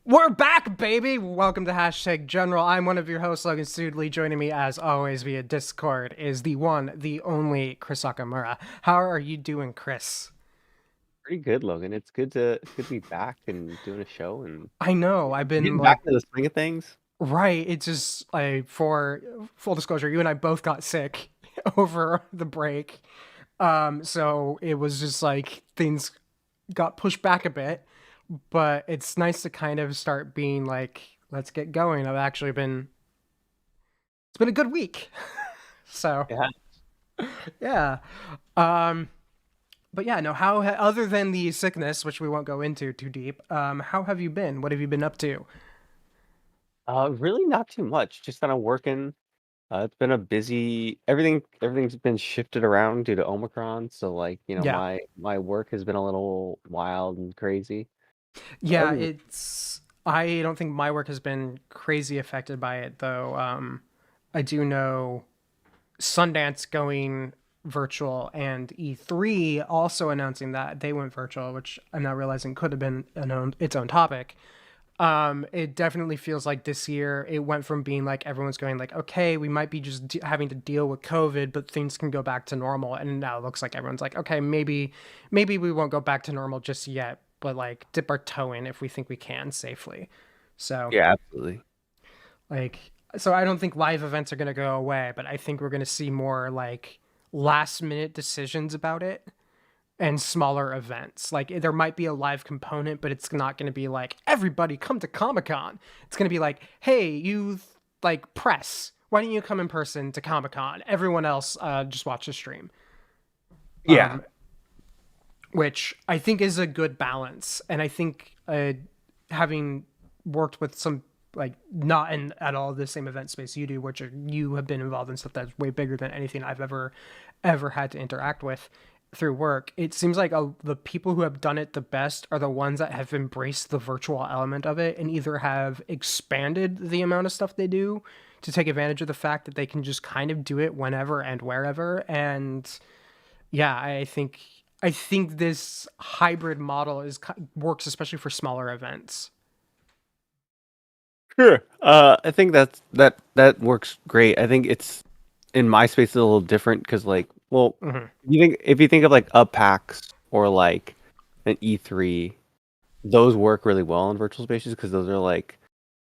We're back, baby! Welcome to Hashtag General. I'm one of your hosts, Logan Studley. Joining me, as always, via Discord is the one, the only Chris Akamura. How are you doing, Chris? Pretty good, Logan. It's good to be back and doing a show and I know, I've been getting back like, into the swing of things. right, it's just, like, for full disclosure, you and I both got sick over the break. So it was just like things got pushed back a bit, but it's nice to kind of start being like, let's get going. It's been a good week. So, Yeah. yeah. Um, but yeah, no, other than the sickness, which we won't go into too deep, how have you been? What have you been up to? Really not too much. Just kind of working. It's been a busy everything's been shifted around due to Omicron. So Yeah. my work has been a little wild and crazy. But Yeah, other than I don't think my work has been crazy affected by it though. I do know Sundance going virtual and E3 also announcing that they went virtual, which I'm now realizing could have been its own topic. It definitely feels like this year it went from being like everyone's going like, okay, we might be just having to deal with COVID, but things can go back to normal. And now it looks like everyone's like, okay, maybe we won't go back to normal just yet, but like dip our toe in if we think we can safely. So Yeah, absolutely. like, so I don't think live events are going to go away, but I think we're going to see more like last minute decisions about it and smaller events. Like there might be a live component, but it's not going to be like everybody come to Comic-Con. It's going to be like, hey, you like press. Why don't you come in person to Comic-Con? Everyone else just watch the stream. Yeah. Um, which I think is a good balance. And I think having worked with some like not in at all the same event space you do, you have been involved in stuff that's way bigger than anything I've ever had to interact with through work. It seems like the people who have done it the best are the ones that have embraced the virtual element of it and either have expanded the amount of stuff they do to take advantage of the fact that they can just kind of do it whenever and wherever. And yeah, I think this hybrid model works especially for smaller events. Sure. I think that works great. I think it's in my space it's a little different because Hmm. if you think of like a PAX or like an E3, those work really well in virtual spaces because those are like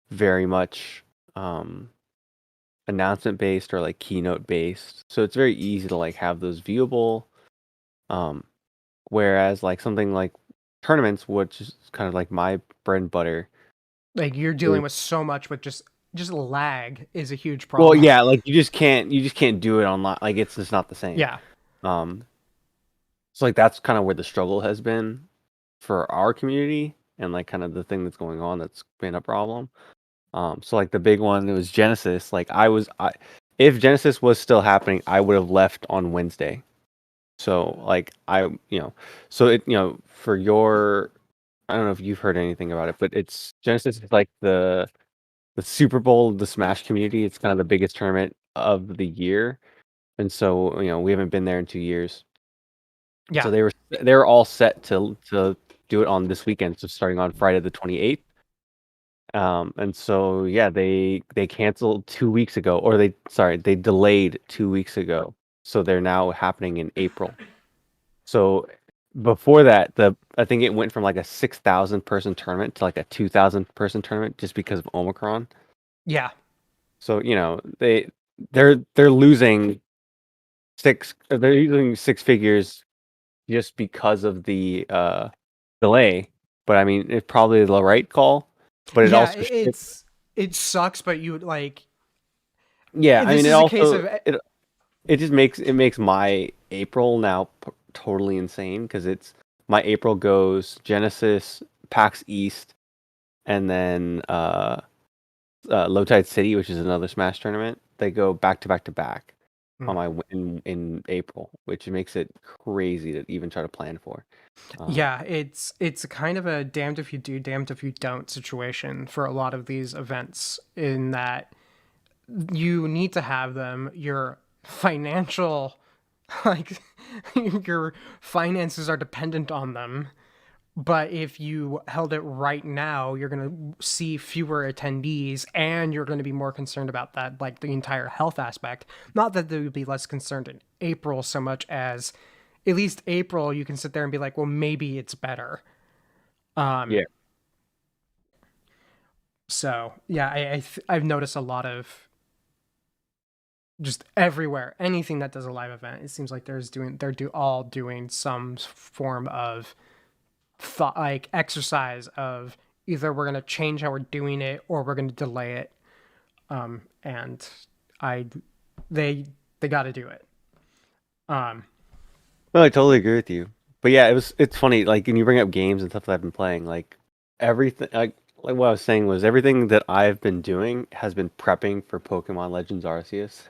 very much um announcement based or like keynote based. So it's very easy to like have those viewable. Um Whereas like something like tournaments, which is kind of like my bread and butter. Like you're dealing is- with so much with just lag is a huge Well, problem. yeah, like you just can't do it online. Like it's just not the same. Yeah. Um so like that's kind of where the struggle has been for our community and like kind of the thing that's going on that's been a problem. So like the big one, it was Genesis. If Genesis was still happening, I would have left on Wednesday. So like so for your, I don't know if you've heard anything about it, but it's Genesis is like the Super Bowl of the Smash community. It's kind of the biggest tournament of the year, and so we haven't been there in 2 years. So Yeah. they were all set to do it on this weekend, so starting on Friday the 28th. And so yeah, they canceled 2 weeks ago, or they delayed 2 weeks ago. So they're now happening in April. So before that, the I think it went from like a 6,000 person tournament to like a 2,000 person tournament just because of Omicron. Yeah. So they're losing they're losing six figures just because of the delay. But I mean, it's probably the right call. But it Yeah, also it sucks, but you would like yeah, I mean this is a case of it just makes my April now totally insane because it's my April goes Genesis, PAX East, and then Low Tide City, which is another Smash tournament. They go back to back to back on Mm. my in April, which makes it crazy to even try to plan for. Um, Yeah, it's kind of a damned if you do, damned if you don't situation for a lot of these events in that you need to have them. Your financial like your finances are dependent on them, But if you held it right now, you're going to see fewer attendees and you're going to be more concerned about that, like the entire health aspect. Not that they would be less concerned in April so much as at least April, you can sit there and be like, well, maybe it's better. Yeah. So yeah, I've noticed a lot of just everywhere, anything that does a live event, it seems like they're all doing some form of thought, like exercise of either we're going to change how we're doing it or we're going to delay it. And I they they got to do it. Um, No, I totally agree with you. But yeah, it's funny, like when you bring up games and stuff that I've been playing, like everything like what I was saying was everything that I've been doing has been prepping for Pokemon Legends Arceus.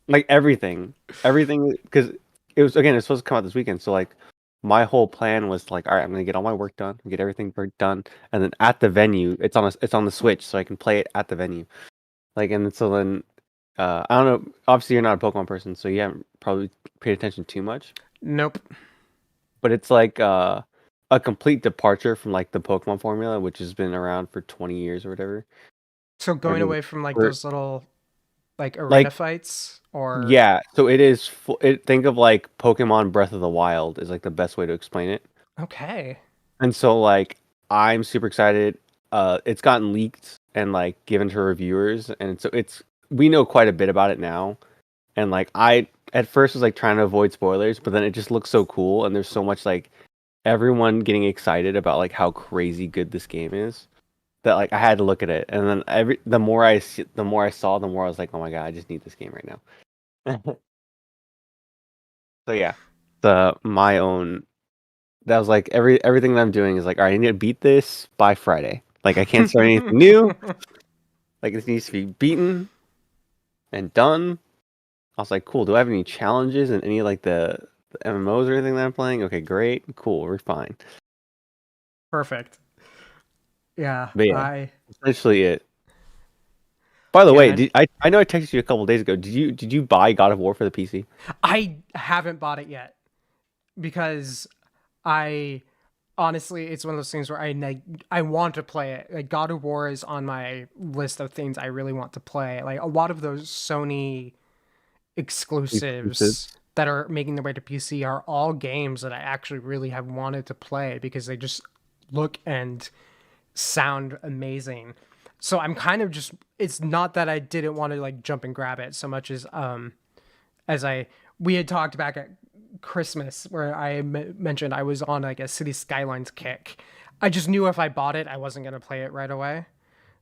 Like everything. Everything because it's supposed to come out this weekend. So like my whole plan was like, all right, I'm gonna get all my work done, get everything done, and then at the venue, it's on the Switch, so I can play it at the venue. Like and so then I don't know. Obviously, you're not a Pokemon person, so you haven't probably paid attention too much. nope. But it's like a complete departure from like the Pokemon formula, which has been around for 20 years or whatever. So going Or, away from like or those little like arena like fights or yeah, so it is. Think of like Pokemon Breath of the Wild is like the best way to explain it. okay. And so like I'm super excited. It's gotten leaked and like given to reviewers, and so we know quite a bit about it now. And like I at first was like trying to avoid spoilers, but then it just looks so cool, and there's so much like everyone getting excited about like how crazy good this game is that like I had to look at it, and then the more I saw, the more I was like, oh my god, I just need this game right now. So yeah, the my own that was like everything that I'm doing is like, all right, I need to beat this by Friday. Like I can't start anything new. Like this needs to be beaten and done. I was like, cool. Do I have any challenges in any like the MMOs or anything that I'm playing? Okay, great, cool, we're fine. Perfect. Yeah, But yeah, I essentially it. By the yeah, way, man. I know I texted you a couple days ago. Did you buy God of War for the PC? I haven't bought it yet because I honestly, it's one of those things where I want to play it. Like God of War is on my list of things I really want to play. Like a lot of those Sony exclusives Exclusives. that are making their way to PC are all games that I actually really have wanted to play because they just look and sound amazing. So I'm kind of just it's not that I didn't want to like jump and grab it so much as I we had talked back at Christmas where I mentioned I was on like a City Skylines kick. I just knew if I bought it, I wasn't going to play it right away.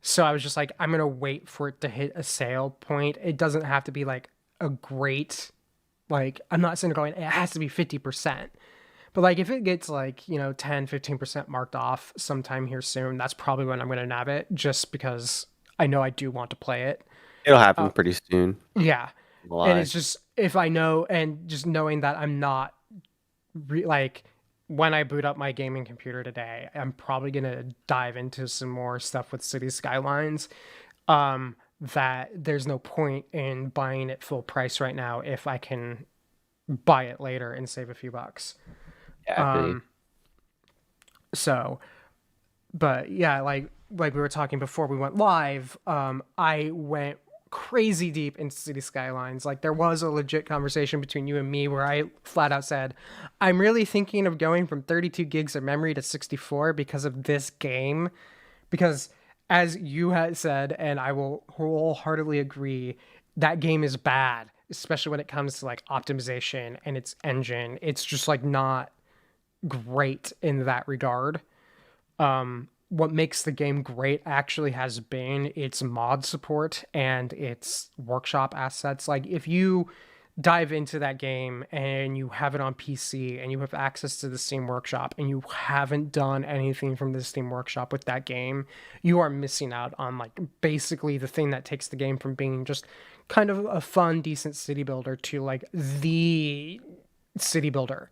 So I was just like, I'm going to wait for it to hit a sale point. It doesn't have to be like a great, like, I'm not saying going, it has to be 50%. But like if it gets like, 10, 15% marked off sometime here soon, that's probably when I'm going to nab it just because I know I do want to play it. It'll happen Uh, pretty soon. yeah. No And lie. it's just if I know and just knowing that I'm not like when I boot up my gaming computer today, I'm probably gonna dive into some more stuff with City Skylines. That there's no point in buying it full price right now if I can buy it later and save a few bucks. Yeah, I feel you. Um, so, but yeah, like we were talking before we went live, I went crazy deep into City Skylines. Like there was a legit conversation between you and me where I flat out said, "I'm really thinking of going from 32 gigs of memory to 64 because of this game." Because as you had said, and I will wholeheartedly agree, that game is bad, especially when it comes to like optimization and its engine. It's just like not great in that regard. What makes the game great actually has been its mod support and its workshop assets. Like if you dive into that game and you have it on PC and you have access to the Steam Workshop and you haven't done anything from the Steam Workshop with that game, you are missing out on like basically the thing that takes the game from being just kind of a fun, decent city builder to like the city builder.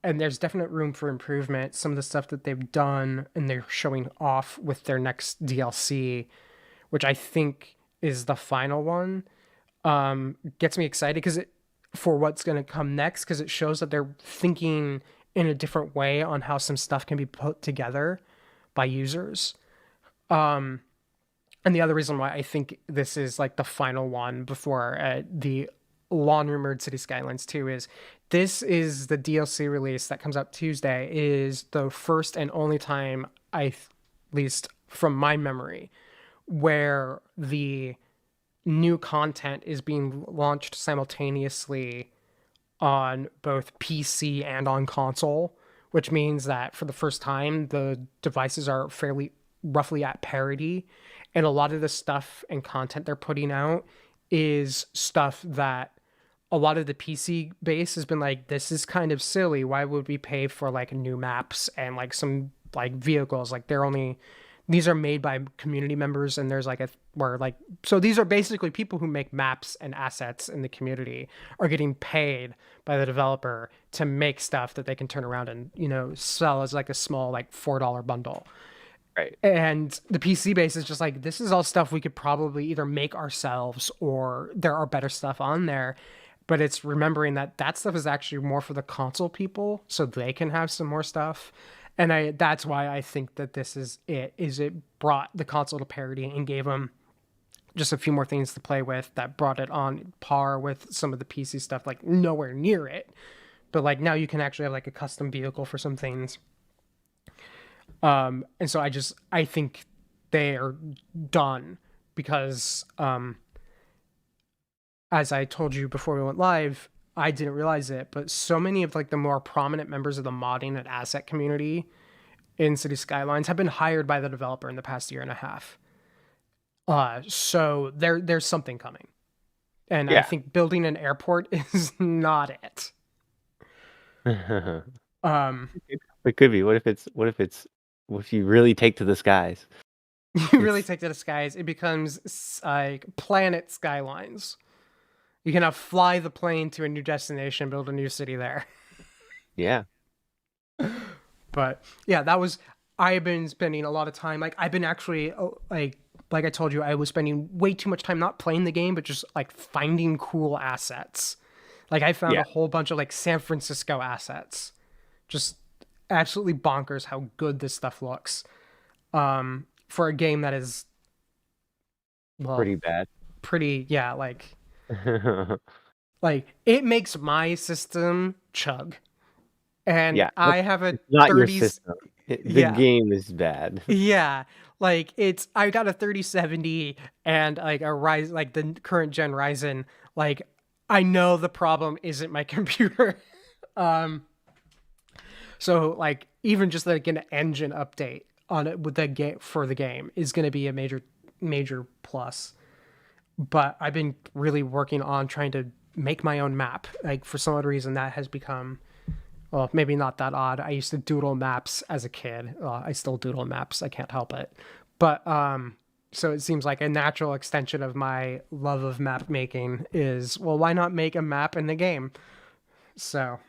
And there's definite room for improvement. Some of the stuff that they've done and they're showing off with their next DLC, which I think is the final one, gets me excited because it for what's going to come next because it shows that they're thinking in a different way on how some stuff can be put together by users. Um, and the other reason why I think this is like the final one before the long rumored City Skylines 2 is this is the DLC release that comes out Tuesday, is the first and only time at least from my memory, where the new content is being launched simultaneously on both PC and on console, which means that for the first time, the devices are fairly roughly at parity. And a lot of the stuff and content they're putting out is stuff that a lot of the PC base has been like, this is kind of silly. Why would we pay for like new maps and like some like vehicles? Like these are made by community members, and there's like so these are basically people who make maps and assets in the community are getting paid by the developer to make stuff that they can turn around and, sell as like a small like $4 bundle. Right. And the PC base is just like, this is all stuff we could probably either make ourselves or there are better stuff on there. But it's remembering that that stuff is actually more for the console people so they can have some more stuff. And that's why I think that this is it brought the console to parity and gave them just a few more things to play with that brought it on par with some of the PC stuff, like nowhere near it. But like now you can actually have like a custom vehicle for some things. And so I think they are done because, as I told you before we went live, I didn't realize it, but so many of like the more prominent members of the modding and asset community in City Skylines have been hired by the developer in the past year and a half. So there's something coming. And I think building an airport is not it. It could be. What if you really take to the skies? You really take to the skies, it becomes like Planet Skylines. You can now fly the plane to a new destination, build a new city there. Yeah. But yeah, I've been spending a lot of time. Like I've been actually like I told you, I was spending way too much time not playing the game, but just like finding cool assets. Like I found a whole bunch of like San Francisco assets. Just absolutely bonkers how good this stuff looks. For a game that is pretty bad. Like it makes my system chug. And I have a not 30 your system. The game is bad. Yeah. Like I got a 3070 and like a Ryzen, like the current gen Ryzen. Like I know the problem isn't my computer. So like even just like an engine update on it with the game for the game is going to be a major plus. But I've been really working on trying to make my own map. Like for some odd reason that has become, well, maybe not that odd. I used to doodle maps as a kid. I still doodle maps. I can't help it. But so it seems like a natural extension of my love of map making is, well, why not make a map in the game? So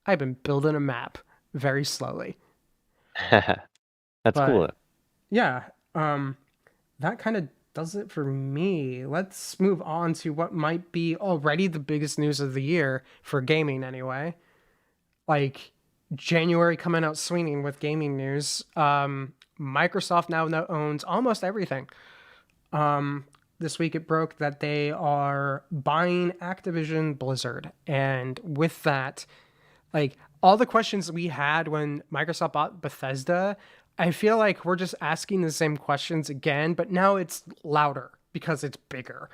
I've been building a map very slowly. That's cool. Yeah. That kind of does it for me. Let's move on to what might be already the biggest news of the year for gaming anyway. Like January coming out swinging with gaming news. Microsoft now owns almost everything. This week it broke that they are buying Activision-Blizzard. And with that, like all the questions we had when Microsoft bought Bethesda, I feel like we're just asking the same questions again, but now it's louder because it's bigger.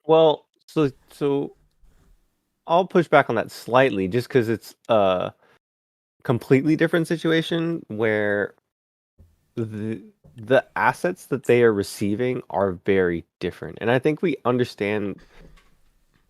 Well, so I'll push back on that slightly just because it's a completely different situation where the assets that they are receiving are very different. And I think we understand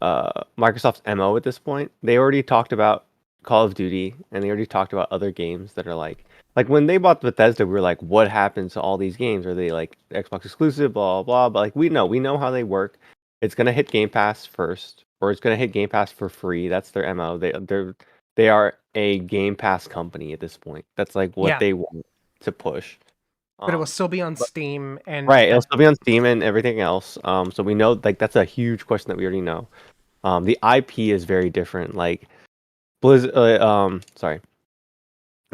Microsoft's MO at this point. They already talked about Call of Duty and they already talked about other games that are like when they bought Bethesda, we were like, what happens to all these games? Are they like Xbox exclusive, blah, blah, blah. But like we know how they work. It's gonna hit Game Pass first, or it's gonna hit Game Pass for free. That's their MO. They are a Game Pass company at this point. That's like what they want to push. But it will still be on Steam and it'll still be on Steam and everything else. So we know like that's a huge question that we already know. The IP is very different. Like Blizzard, sorry,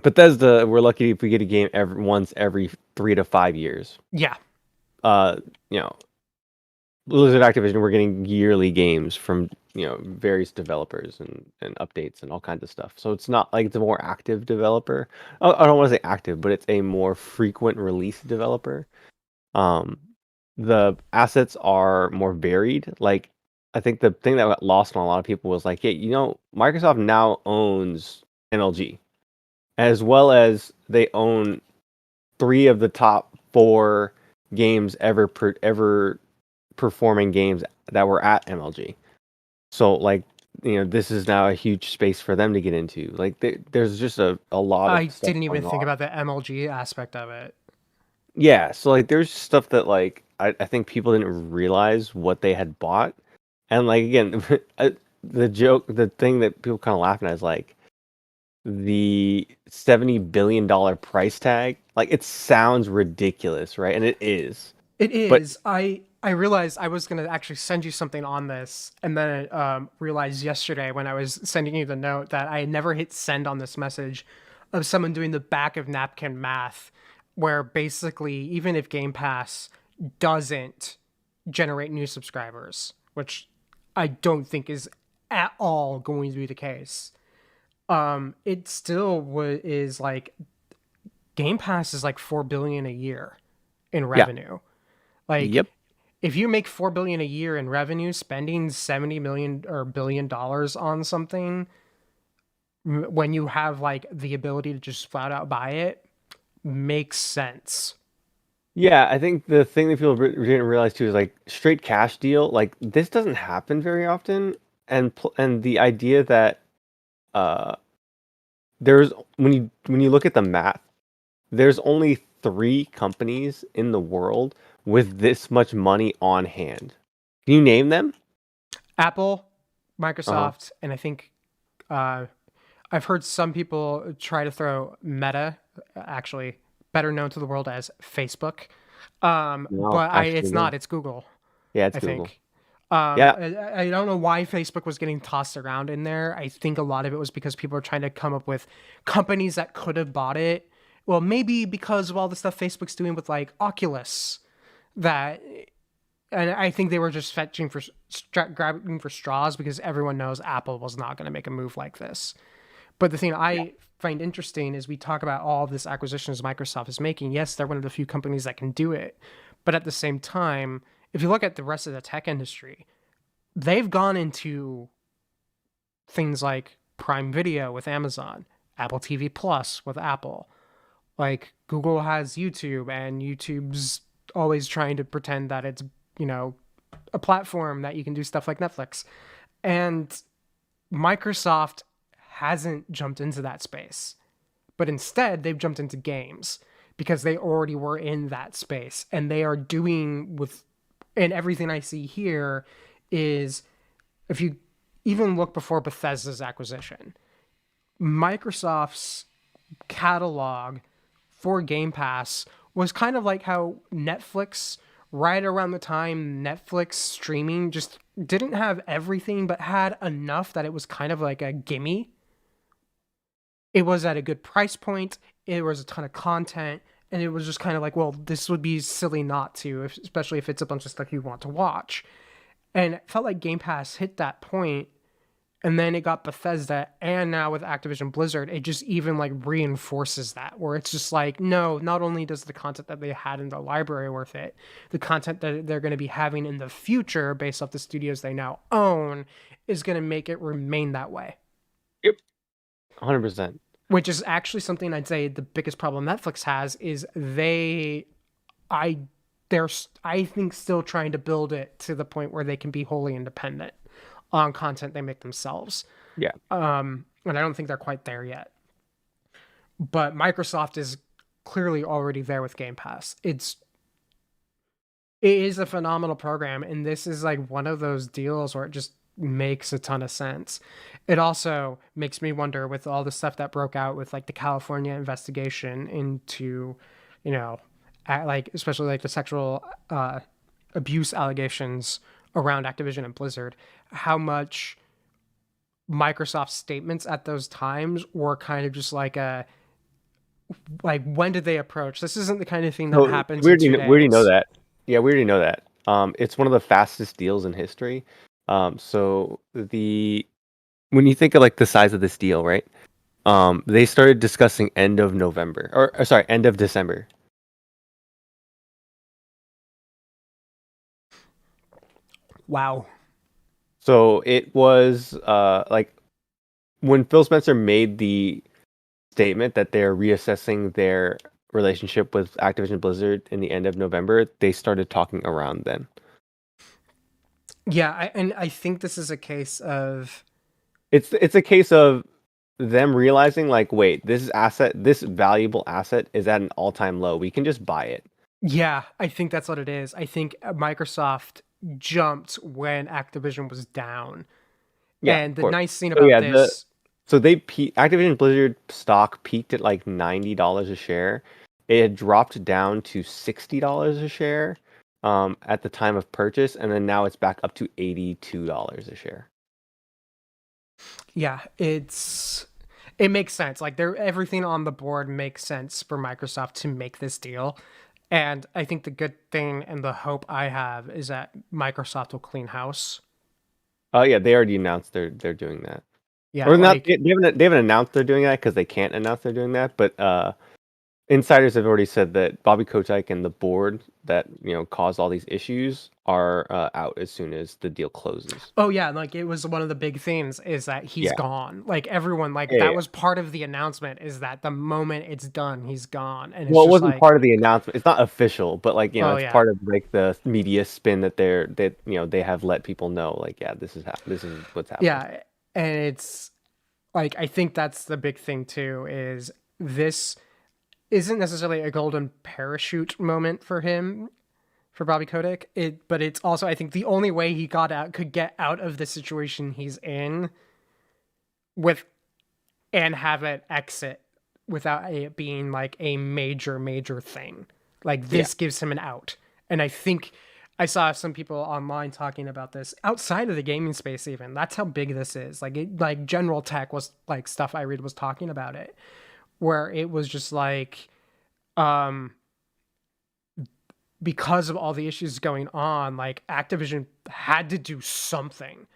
Bethesda. We're lucky if we get a game once every 3 to 5 years. Yeah, Uh, you know, Blizzard Activision, we're getting yearly games from various developers and updates and all kinds of stuff. So it's not like it's a more active developer. I don't want to say active, but it's a more frequent release developer. Um, the assets are more varied. Like I think the thing that got lost on a lot of people was like, yeah, Microsoft now owns MLG, as well as they own three of the top four games ever performing games that were at MLG. So like this is now a huge space for them to get into. Like there's just a lot of I stuff didn't even going think on. about the MLG aspect of it. Yeah, so like there's stuff that like I think people didn't realize what they had bought. And like again, the thing that people kind of laughing at is like the $70 billion price tag. Like it sounds ridiculous, right? And it is. It But is. I realized I was gonna actually send you something on this, and then realized yesterday when I was sending you the note that I had never hit send on this message of someone doing the back of napkin math, where basically even if Game Pass doesn't generate new subscribers, which I don't think is at all going to be the case, it still is like Game Pass is like 4 billion a year in yeah, revenue. Like yep. if you make 4 billion a year in revenue, spending 70 million or $1 billion on something when you have like the ability to just flat out buy it makes sense. Yeah, I think the thing that people didn't realize too is like straight cash deal. Like this doesn't happen very often, and the idea that uh there's when you look at the math, there's only three companies in the world with this much money on hand. Can you name them? Apple, Uh-huh. Microsoft, and I think uh, I've heard some people try to throw Meta, actually better known to the world as Facebook. No, But actually it's no. not. It's Google, Yeah, it's I Google. think. Yeah, I don't know why Facebook was getting tossed around in there. I think a lot of it was because people were trying to come up with companies that could have bought it. Well, maybe because of all the stuff Facebook's doing with like Oculus, that, and I think they were just fetching for grabbing for straws because everyone knows Apple was not going to make a move like this. But the thing yeah, I find interesting is we talk about all of this acquisitions Microsoft is making. Yes, they're one of the few companies that can do it. But at the same time, if you look at the rest of the tech industry, they've gone into things like Prime Video with Amazon, Apple TV Plus with Apple. Like Google has YouTube, and YouTube's always trying to pretend that it's, you know, a platform that you can do stuff like Netflix. And Microsoft hasn't jumped into that space, but instead they've jumped into games because they already were in that space and they are doing with, and everything I see here is, if you even look before Bethesda's acquisition, Microsoft's catalog for Game Pass was kind of like how Netflix, right around the time Netflix streaming just didn't have everything, but had enough that it was kind of like a gimme. It was at a good price point, it was a ton of content, and it was just kind of like, well, this would be silly not to, especially if it's a bunch of stuff you want to watch. And it felt like Game Pass hit that point, and then it got Bethesda, and now with Activision Blizzard, it just even like reinforces that, where it's just like, no, not only does the content that they had in the library worth it, the content that they're going to be having in the future based off the studios they now own is going to make it remain that way. yep, 100%. Which is actually something I'd say the biggest problem Netflix has is I they're I think still trying to build it to the point where they can be wholly independent on content they make themselves. Yeah. And I don't think they're quite there yet. But Microsoft is clearly already there with Game Pass. It is a phenomenal program, and this is like one of those deals where it just makes a ton of sense. It also makes me wonder with all the stuff that broke out with like the California investigation into, you know, like especially like the sexual abuse allegations around Activision and Blizzard, how much Microsoft's statements at those times were kind of just like a like when did they approach? This isn't the kind of thing that So happens in two we already know days. that. Yeah, we already know that. It's one of the fastest deals in history. So the when you think of like the size of this deal, right? They started discussing end of November, or sorry, end of December. Wow. So it was like when Phil Spencer made the statement that they're reassessing their relationship with Activision Blizzard in the end of November, they started talking around then. Yeah, and I think this is a case of It's a case of them realizing like, wait, this valuable asset is at an all-time low. We can just buy it. yeah, I think that's what it is. I think Microsoft jumped when Activision was down. Yeah, And of the course. nice thing So about yeah, this, Activision Blizzard stock peaked at like $90 a share. It had dropped down to $60 a share at the time of purchase, and then now it's back up to $82 a share. yeah, it makes sense. Like everything on the board makes sense for Microsoft to make this deal. And I think the good thing and the hope I have is that Microsoft will clean house. Oh yeah, they already announced they're doing that. Yeah, Or not, like they haven't announced they're doing that because they can't announce they're doing that, but insiders have already said that Bobby Kotick and the board that caused all these issues are out as soon as the deal closes. oh yeah, like it was one of the big things is that he's Yeah, gone. Like everyone, like yeah, that yeah. was part of the announcement is that the moment it's done, he's gone. And it's Well, it just wasn't like, part of the announcement. It's not official, but like oh it's yeah. part of like the media spin that they have let people know. Like, yeah, this is what's happening. Yeah. And it's like I think that's the big thing too, is this isn't necessarily a golden parachute moment for him, for Bobby Kotick. But it's also I think the only way he could get out of the situation he's in with and have it exit without it being like a major thing. Like Yeah, this gives him an out. And I think I saw some people online talking about this outside of the gaming space even. That's how big this is. Like general tech was like stuff I read was talking about it where it was just like um because of all the issues going on, like Activision had to do something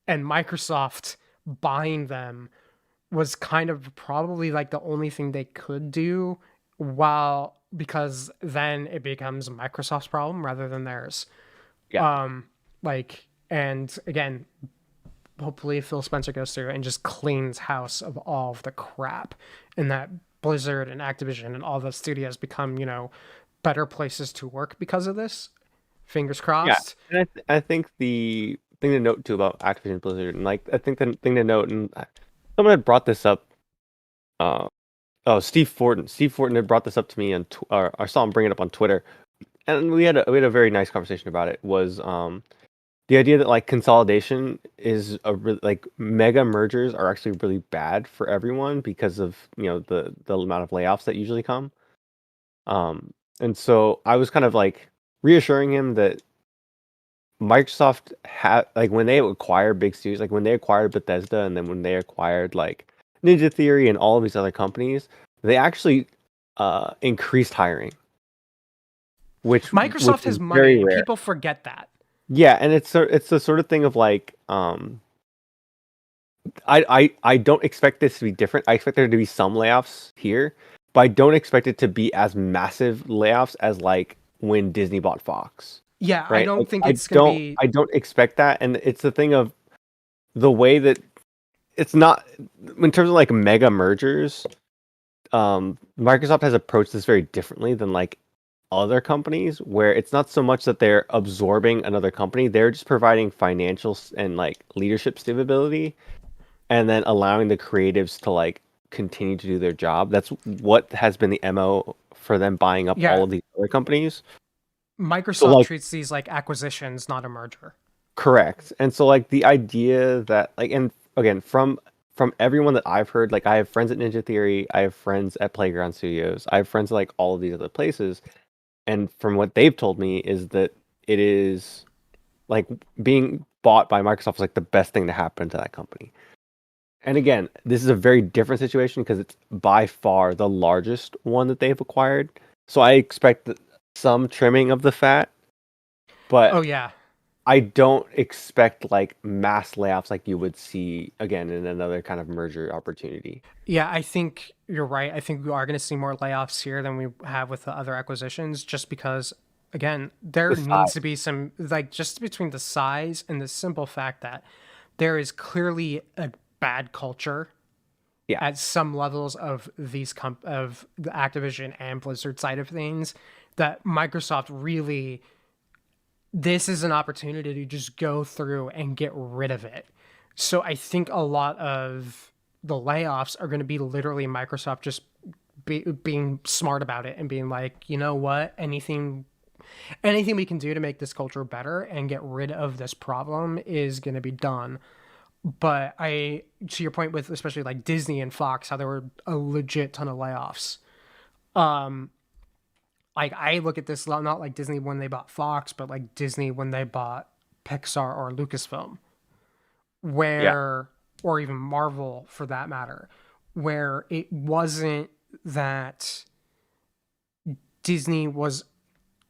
and Microsoft buying them was kind of probably like the only thing they could do while because then it becomes Microsoft's problem rather than theirs. yeah, Like and again, hopefully Phil Spencer goes through and just cleans house of all of the crap and that Blizzard and Activision and all the studios become, better places to work because of this. Fingers yeah. crossed. And I think the thing to note too about Activision Blizzard, and like I think the thing to note, and someone had brought this up. Uh, oh, Steve Fortin. Steve Fortin had brought this up to me on, or I saw him bring it up on Twitter, and we had a very nice conversation about it. Was the idea that like consolidation is like mega mergers are actually really bad for everyone because of the amount of layoffs that usually come. And so I was kind of like reassuring him that Microsoft had like when they acquire big studios, like when they acquired Bethesda, and then when they acquired like Ninja Theory and all of these other companies, they actually increased hiring, which Microsoft is has money very and rare. people forget that. Yeah, and it's the sort of thing of like I don't expect this to be different. I expect there to be some layoffs here, but I don't expect it to be as massive layoffs as like when Disney bought Fox, Yeah, I right? don't Like think it's going to be I don't expect that, and it's the thing of the way that it's not in terms of like mega mergers. Microsoft has approached this very differently than like other companies, where it's not so much that they're absorbing another company; they're just providing financial and like leadership stability and then allowing the creatives to like continue to do their job. That's what has been the MO for them buying up all yeah, of these other companies. So Microsoft like treats these like acquisitions, not a merger. correct. And so like the idea that like and again from everyone that I've heard, like I have friends at Ninja Theory, I have friends at Playground Studios, I have friends at like all of these other places, and from what they've told me is that it is like being bought by Microsoft is like the best thing to happen to that company. And again, this is a very different situation because it's by far the largest one that they've acquired. So I expect some trimming of the fat, Oh but yeah. I don't expect like mass layoffs like you would see again in another kind of merger opportunity. Yeah, I think you're right. I think we are going to see more layoffs here than we have with the other acquisitions, just because, again, there The needs to size. be some, like, just between the size and the simple fact that there is clearly a bad culture Yeah. at some levels of of the Activision and Blizzard side of things that Microsoft really, this is an opportunity to just go through and get rid of it. So I think a lot of the layoffs are going to be literally Microsoft just being smart about it and being like, you know what, anything we can do to make this culture better and get rid of this problem is going to be done. But I, to your point with especially like Disney and Fox, how there were a legit ton of layoffs. Um, like I look at this not like Disney when they bought Fox, but like Disney when they bought Pixar or Lucasfilm, Yeah. where, or even Marvel for that matter, where it wasn't that Disney was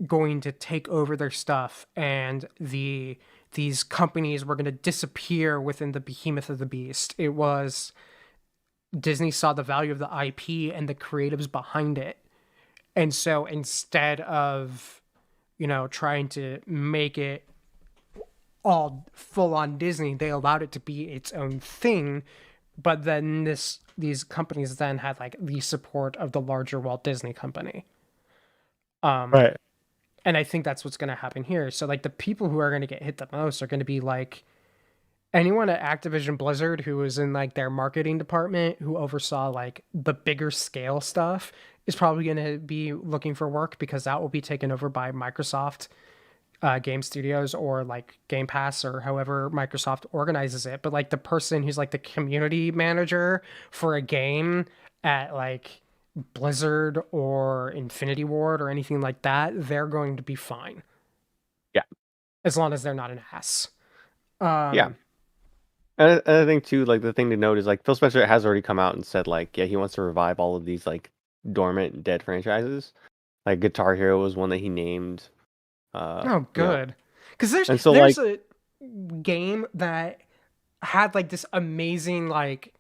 going to take over their stuff and these companies were going to disappear within the behemoth of the beast. It was Disney saw the value of the IP and the creatives behind it. And so instead of, trying to make it all full on Disney, they allowed it to be its own thing. But then these companies then had like the support of the larger Walt Disney Company. Um, Right. and I think that's what's going to happen here. So like the people who are going to get hit the most are going to be like anyone at Activision Blizzard who was in like their marketing department who oversaw like the bigger scale stuff is probably going to be looking for work because that will be taken over by Microsoft game studios or like Game Pass or however Microsoft organizes it. But like the person who's like the community manager for a game at like Blizzard or Infinity Ward or anything like that, they're going to be fine Yeah. as long as they're not an ass. Yeah. Um, And I think too, like the thing to note is like Phil Spencer has already come out and said like, yeah, he wants to revive all of these like dormant, dead franchises. Like Guitar Hero was one that he named. oh, You know, good. Because there's and so there's like, a game that had like this amazing like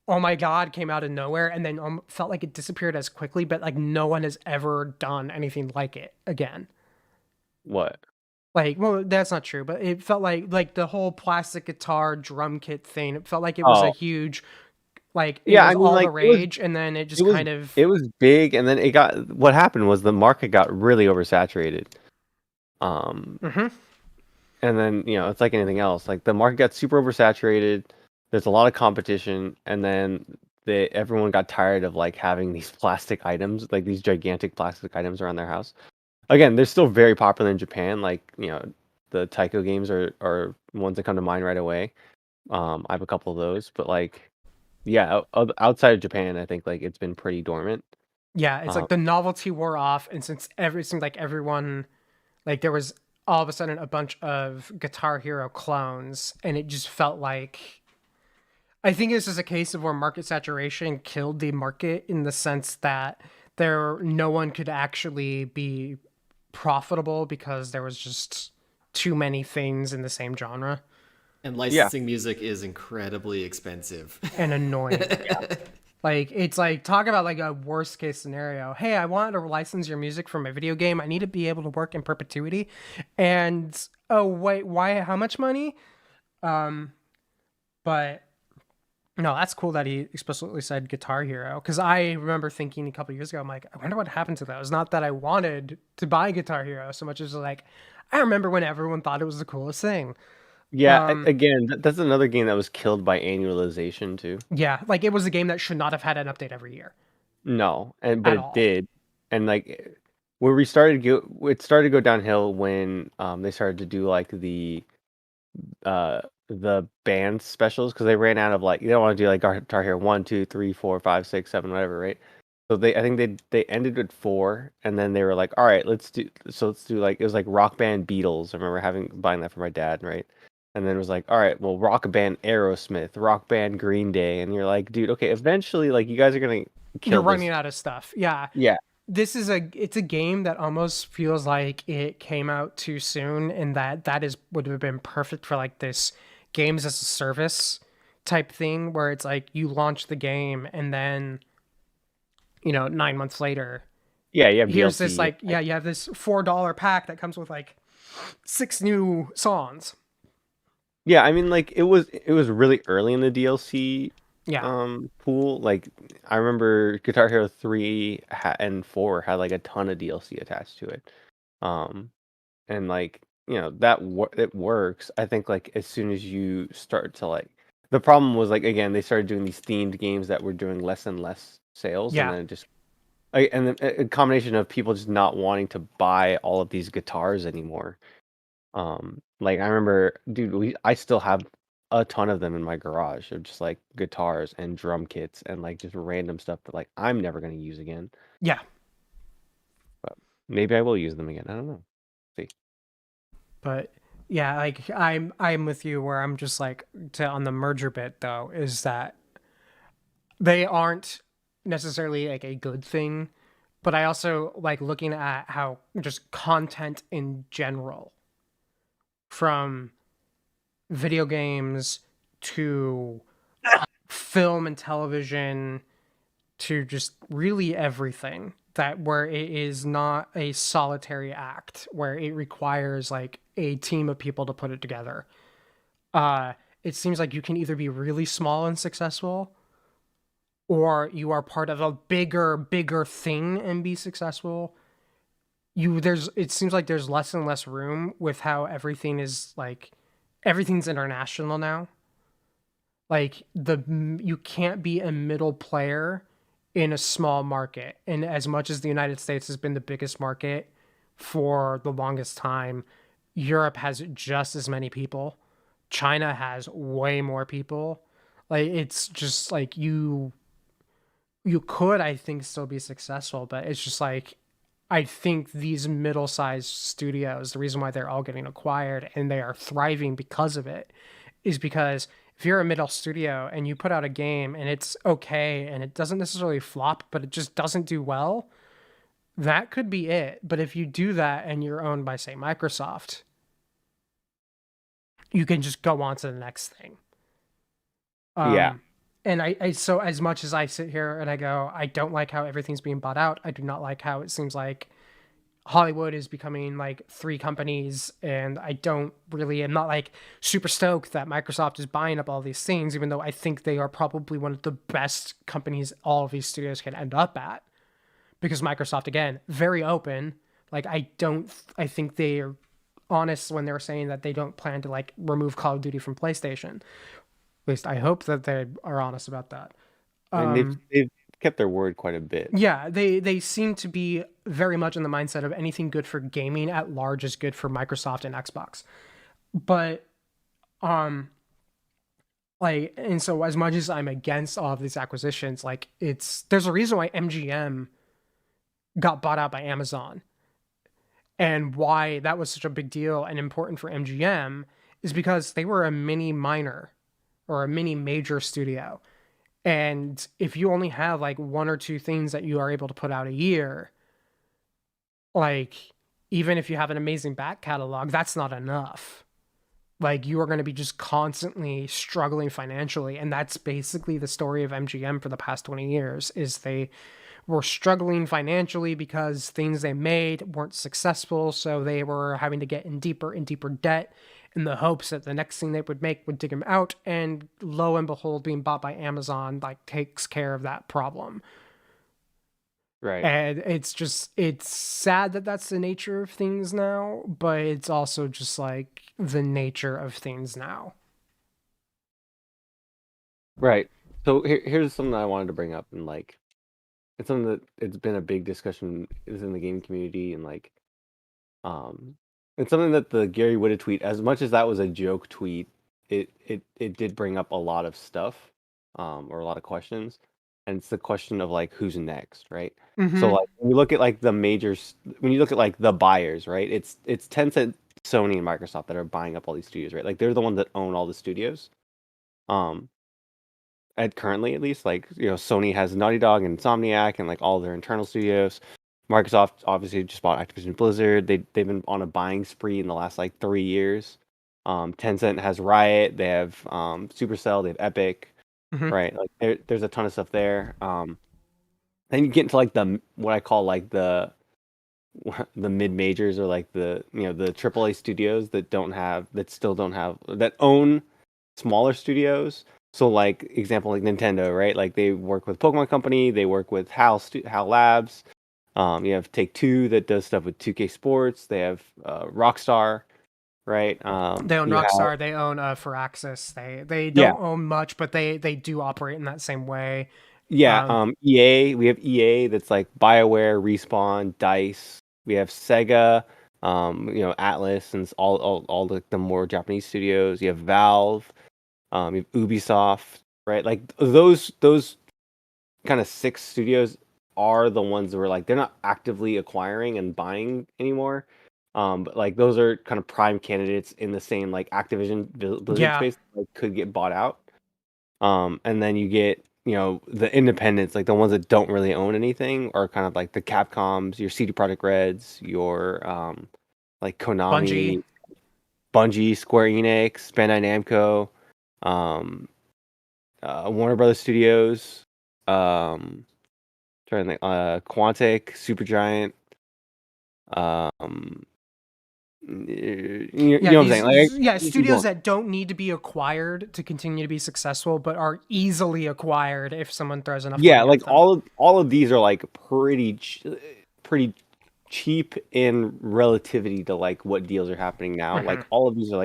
oh my god came out of nowhere and then felt like it disappeared as quickly, but like no one has ever done anything like it again. what? Like, well, that's not true, but it felt like the whole plastic guitar drum kit thing. It felt like it was a Oh, huge like it yeah. I was mean, all the like rage, and then it it just was kind of it was big, and then it got. What happened was the market got really oversaturated. Um, hmm and then it's like anything else. Like the market got super oversaturated. There's a lot of competition, and then everyone got tired of like having these plastic items, like these gigantic plastic items around their house. Again, they're still very popular in Japan. Like the Taiko games are ones that come to mind right away. I have a couple of those, but like yeah, outside of Japan, I think like it's been pretty dormant. yeah, it's Um, like the novelty wore off, and since every seemed like everyone like there was all of a sudden a bunch of Guitar Hero clones, and it just felt like I think this is a case of where market saturation killed the market in the sense that no one could actually be profitable because there was just too many things in the same genre And yeah, licensing music is incredibly expensive. and annoying. Like it's like talk about like a worst case scenario. Hey, I want to license your music from a video game. I need to be able to work in perpetuity. And oh wait, why how much money? Um but no, that's cool that he explicitly said Guitar Hero because I remember thinking a couple years ago, I'm like, I wonder what happened to those. Not that I wanted to buy Guitar Hero so much as like, I remember when everyone thought it was the coolest thing. yeah. Um, Again, that's another game that was killed by annualization too. yeah, like it was a game that should not have had an update every year No, but at it all. did, and like where we started it started to go downhill when they started to do like uh the band specials because they ran out of like you don't want to do like Guitar Hero 1, 2, 3, 4, 5, 6, 7, whatever, right? So I think they ended at 4, and then they were like, all right, let's do like it was like Rock Band Beatles. I remember having buying that for my dad, right? and then it was like, all right, well, rock band Aerosmith, rock band Green Day, and you're like, dude, okay, eventually, like, you guys are gonna You're kill running this. out of stuff. Yeah. Yeah, It's a game that almost feels like it came out too soon, and that is would have been perfect for like this games as a service type thing where it's like you launch the game and then 9 months later yeah, you have here's this DLC. like, yeah, you have this $4 pack that comes with like 6 new songs. Yeah, I mean, like, it was really early in the DLC Yeah. pool. Like, I remember Guitar Hero 3 and 4 had like a ton of DLC attached to it. Um, and like, it works. I think like as soon as you start to like, the problem was like, again, they started doing these themed games that were doing less and less sales, and Yeah. then it just and then a combination of people just not wanting to buy all of these guitars anymore. Like, I remember, dude, I still have a ton of them in my garage of just like guitars and drum kits and like just random stuff that like I'm never gonna use again. Yeah. But maybe I will use them again. I don't know. See. But yeah, like I'm with you where I'm just like on the merger bit though, is that they aren't necessarily like a good thing, but I also like looking at how just content in general, from video games to film and television to just really everything, that where it is not a solitary act where it requires like a team of people to put it together. uh it seems like you can either be really small and successful, or you are part of a bigger thing and be successful. It seems like there's less and less room with how everything is like, everything's international now. Like you can't be a middle player in a small market, and as much as the United States has been the biggest market for the longest time, Europe has just as many people, China has way more people. Like it's just like you could, I think, still be successful, but it's just like, I think these middle-sized studios, the reason why they're all getting acquired and they are thriving because of it, is because if you're a middle studio and you put out a game and it's okay and it doesn't necessarily flop, but it just doesn't do well, that could be it. But if you do that and you're owned by, say, Microsoft, you can just go on to the next thing. Yeah. And so as much as I sit here and I go, I don't like how everything's being bought out. I do not like how it seems like Hollywood is becoming like 3 companies, and I am not like super stoked that Microsoft is buying up all these things, even though I think they are probably one of the best companies all of these studios can end up at. Because Microsoft, again, very open. Like, I think they are honest when they're saying that they don't plan to like remove Call of Duty from PlayStation. At least I hope that they are honest about that. And they've kept their word quite a bit. Yeah, they seem to be very much in the mindset of anything good for gaming at large is good for Microsoft and Xbox. But like, and so as much as I'm against all of these acquisitions, like there's a reason why MGM got bought out by Amazon, and why that was such a big deal and important for MGM is because they were a mini minor or a mini major studio. And if you only have like 1 or 2 things that you are able to put out a year, like, even if you have an amazing back catalog, that's not enough. Like, you are going to be just constantly struggling financially. And that's basically the story of MGM for the past 20 years, is they were struggling financially because things they made weren't successful. So they were having to get in deeper and deeper debt in the hopes that the next thing they would make would dig them out. And lo and behold, being bought by Amazon like takes care of that problem. Right. And it's sad that that's the nature of things now, but it's also just like the nature of things now. Right. So here's something I wanted to bring up, and like, it's something that it's been a big discussion is in the game community, and like, it's something that the Gary Whitta tweet, as much as that was a joke tweet, it did bring up a lot of stuff, or a lot of questions, and it's the question of like who's next, right? So like when you look at like the majors, when you look at like the buyers, right? It's Tencent Sony and Microsoft that are buying up all these studios, right? Like they're the ones that own all the studios. Um, currently at least, like Sony has Naughty Dog and Insomniac and like all their internal studios. Microsoft obviously just bought Activision-Blizzard. They've been on a buying spree in the last like 3 years. Tencent has Riot. They have Supercell. They have Epic. Mhm. Right? Like there's a ton of stuff there. Then you get into like what I call like the mid majors, or like the AAA studios that own smaller studios. So like example, like Nintendo, right? Like they work with Pokemon Company, they work with HAL Labs. You have Take-Two that does stuff with 2K Sports. They have Rockstar, right? They own You have Rockstar. They own Firaxis. They yeah, don't own much, but they do operate in that same way. yeah. EA, we have EA that's like BioWare, Respawn, Dice. We have Sega, Atlas, and all the more Japanese studios. You have Valve, you have Ubisoft, right? Like those kind of 6 studios are the ones that were like they're not actively acquiring and buying anymore. But like those are kind of prime candidates in the same like Activision-Blizzard Yeah. space that like, could get bought out. And then you get the independents, like the ones that don't really own anything, are kind of like the Capcoms, your CD Projekt Reds, your like Konami, Bungie, Square Enix, Bandai Namco, Warner Brothers Studios, trying to think, Quantic, Supergiant, you know what I'm saying? Like, studios that don't need to be acquired to continue to be successful, but are easily acquired if someone throws enough. Yeah, money like at them. all of these are like pretty cheap in relativity to like what deals are happening now. Mhm. Like all of these are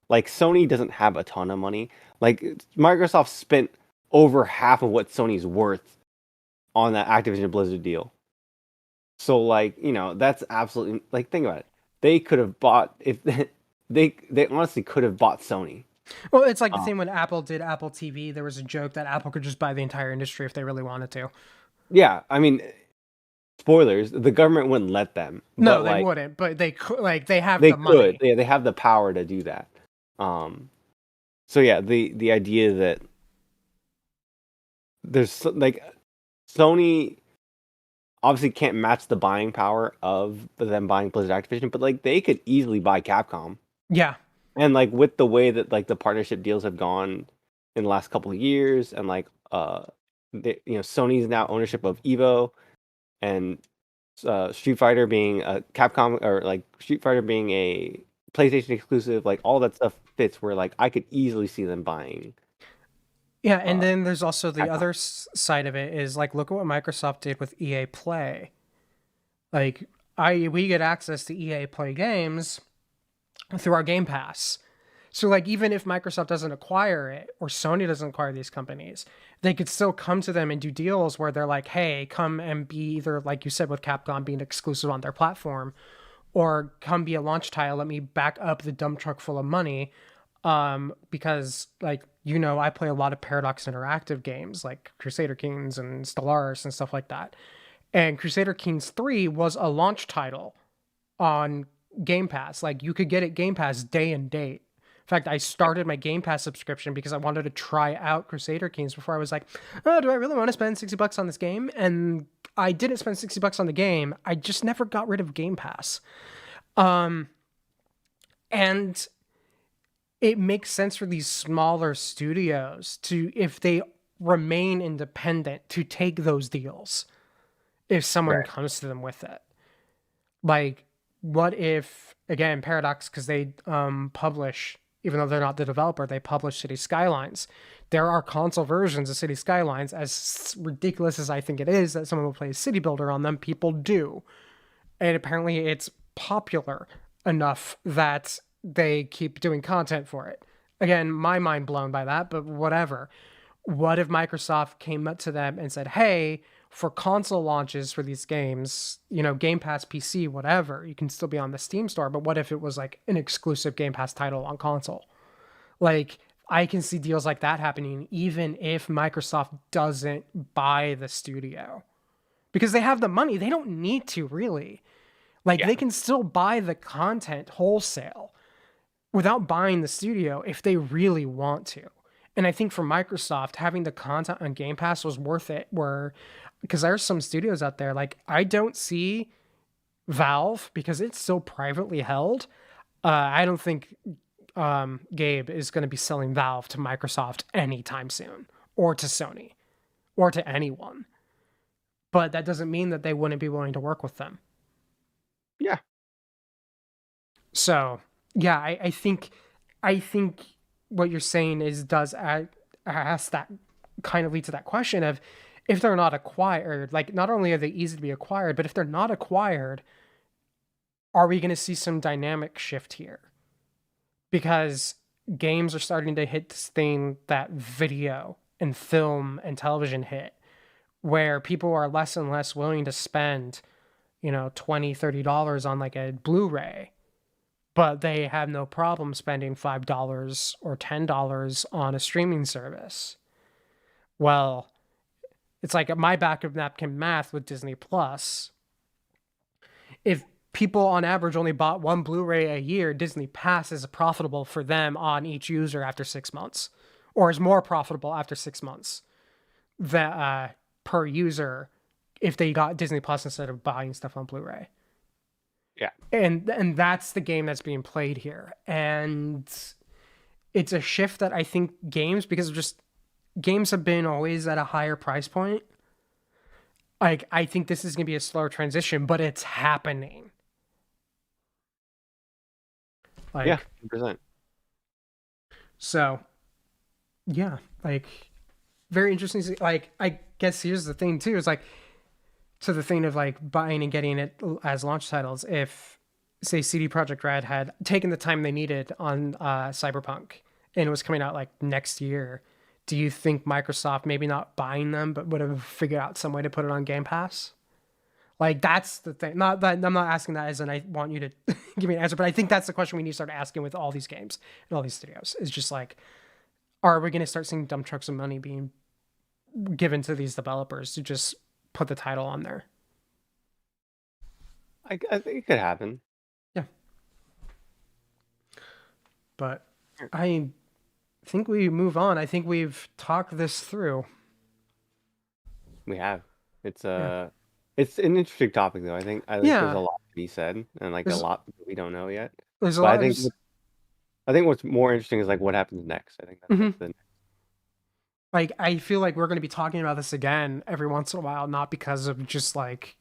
like Sony doesn't have a ton of money. Like Microsoft spent over half of what Sony's worth on that Activision Blizzard deal. So like, that's absolutely, like, think about it. They could have bought, if they honestly could have bought Sony. Well, it's like the same when Apple did Apple TV. There was a joke that Apple could just buy the entire industry if they really wanted to. Yeah, I mean, spoilers, the government wouldn't let them. No, But they like wouldn't. But they could. Like they have they the money. could. Yeah, they have the power to do that. So yeah, the idea that there's like Sony obviously can't match the buying power of them buying Blizzard Activision, but like they could easily buy Capcom. Yeah. And like with the way that like the partnership deals have gone in the last couple of years, and like Sony's now ownership of Evo, and Street Fighter being a Capcom, or like Street Fighter being a PlayStation exclusive, like all that stuff fits where like I could easily see them buying. Yeah, and then there's also the Capcom. other side of it is like look at what Microsoft did with EA Play. Like we get access to EA Play games through our Game Pass. So like even if Microsoft doesn't acquire it or Sony doesn't acquire these companies, they could still come to them and do deals where they're like, "Hey, come and be either like you said with Capcom being exclusive on their platform, or come be a launch title. Let me back up the dump truck full of money." Because like I play a lot of Paradox Interactive games like Crusader Kings and Stellaris and stuff like that. And Crusader Kings 3 was a launch title on Game Pass. Like you could get it Game Pass day and date. In fact, I started my Game Pass subscription because I wanted to try out Crusader Kings before I was like, oh, do I really want to spend $60 on this game? And I didn't spend $60 on the game. I just never got rid of Game Pass. And it makes sense for these smaller studios to, if they remain independent, to take those deals if someone comes to them with it. Like, what if, again, Paradox, because they publish, even though they're not the developer, they publish City Skylines. There are console versions of City Skylines, as ridiculous as I think it is that someone will play a city builder on them, people do. And apparently it's popular enough that they keep doing content for it. Again, my mind blown by that, but whatever. What if Microsoft came up to them and said, hey, for console launches for these games, Game Pass PC, whatever, you can still be on the Steam store, but what if it was like an exclusive Game Pass title on console? Like, I can see deals like that happening even if Microsoft doesn't buy the studio. Because they have the money. They don't need to, really. Like, Yeah. they can still buy the content wholesale without buying the studio if they really want to. And I think for Microsoft, having the content on Game Pass was worth it, because there's some studios out there, like, I don't see Valve, because it's still privately held. I don't think Gabe is going to be selling Valve to Microsoft anytime soon, or to Sony, or to anyone. But that doesn't mean that they wouldn't be willing to work with them. Yeah. So yeah, I think what you're saying does ask that, kind of lead to that question of, if they're not acquired, like, not only are they easy to be acquired, but if they're not acquired, are we going to see some dynamic shift here? Because games are starting to hit this thing that video and film and television hit, where people are less and less willing to spend, $20, $30 on like a Blu-ray, but they have no problem spending $5 or $10 on a streaming service. Well, it's like my back of napkin math with Disney Plus. If people on average only bought one Blu-ray a year, Disney Pass is profitable for them on each user after 6 months, or is more profitable after 6 months per user if they got Disney Plus instead of buying stuff on Blu-ray. Yeah. And that's the game that's being played here. And it's a shift that I think because of just games have been always at a higher price point. Like, I think this is going to be a slower transition, but it's happening. Like, Yeah, 100%. So, yeah, like, very interesting. Like, I guess here's the thing too, is like, to the thing of like buying and getting it as launch titles. If, say, CD Projekt Red had taken the time they needed on Cyberpunk and it was coming out like next year, do you think Microsoft, maybe not buying them, but would have figured out some way to put it on Game Pass? Like, that's the thing. Not that I'm not asking that as in I want you to give me an answer, but I think that's the question we need to start asking with all these games and all these studios. Is just like, are we going to start seeing dump trucks of money being given to these developers to just put the title on there? I think it could happen. Yeah. But I think we move on. I think we've talked this through. We have. It's it's an interesting topic though. I think there's a lot to be said, and like a lot that we don't know yet. There's a But lot. I think what's more interesting is like what happens next. I think that's the Like, I feel like we're going to be talking about this again every once in a while, not because of just like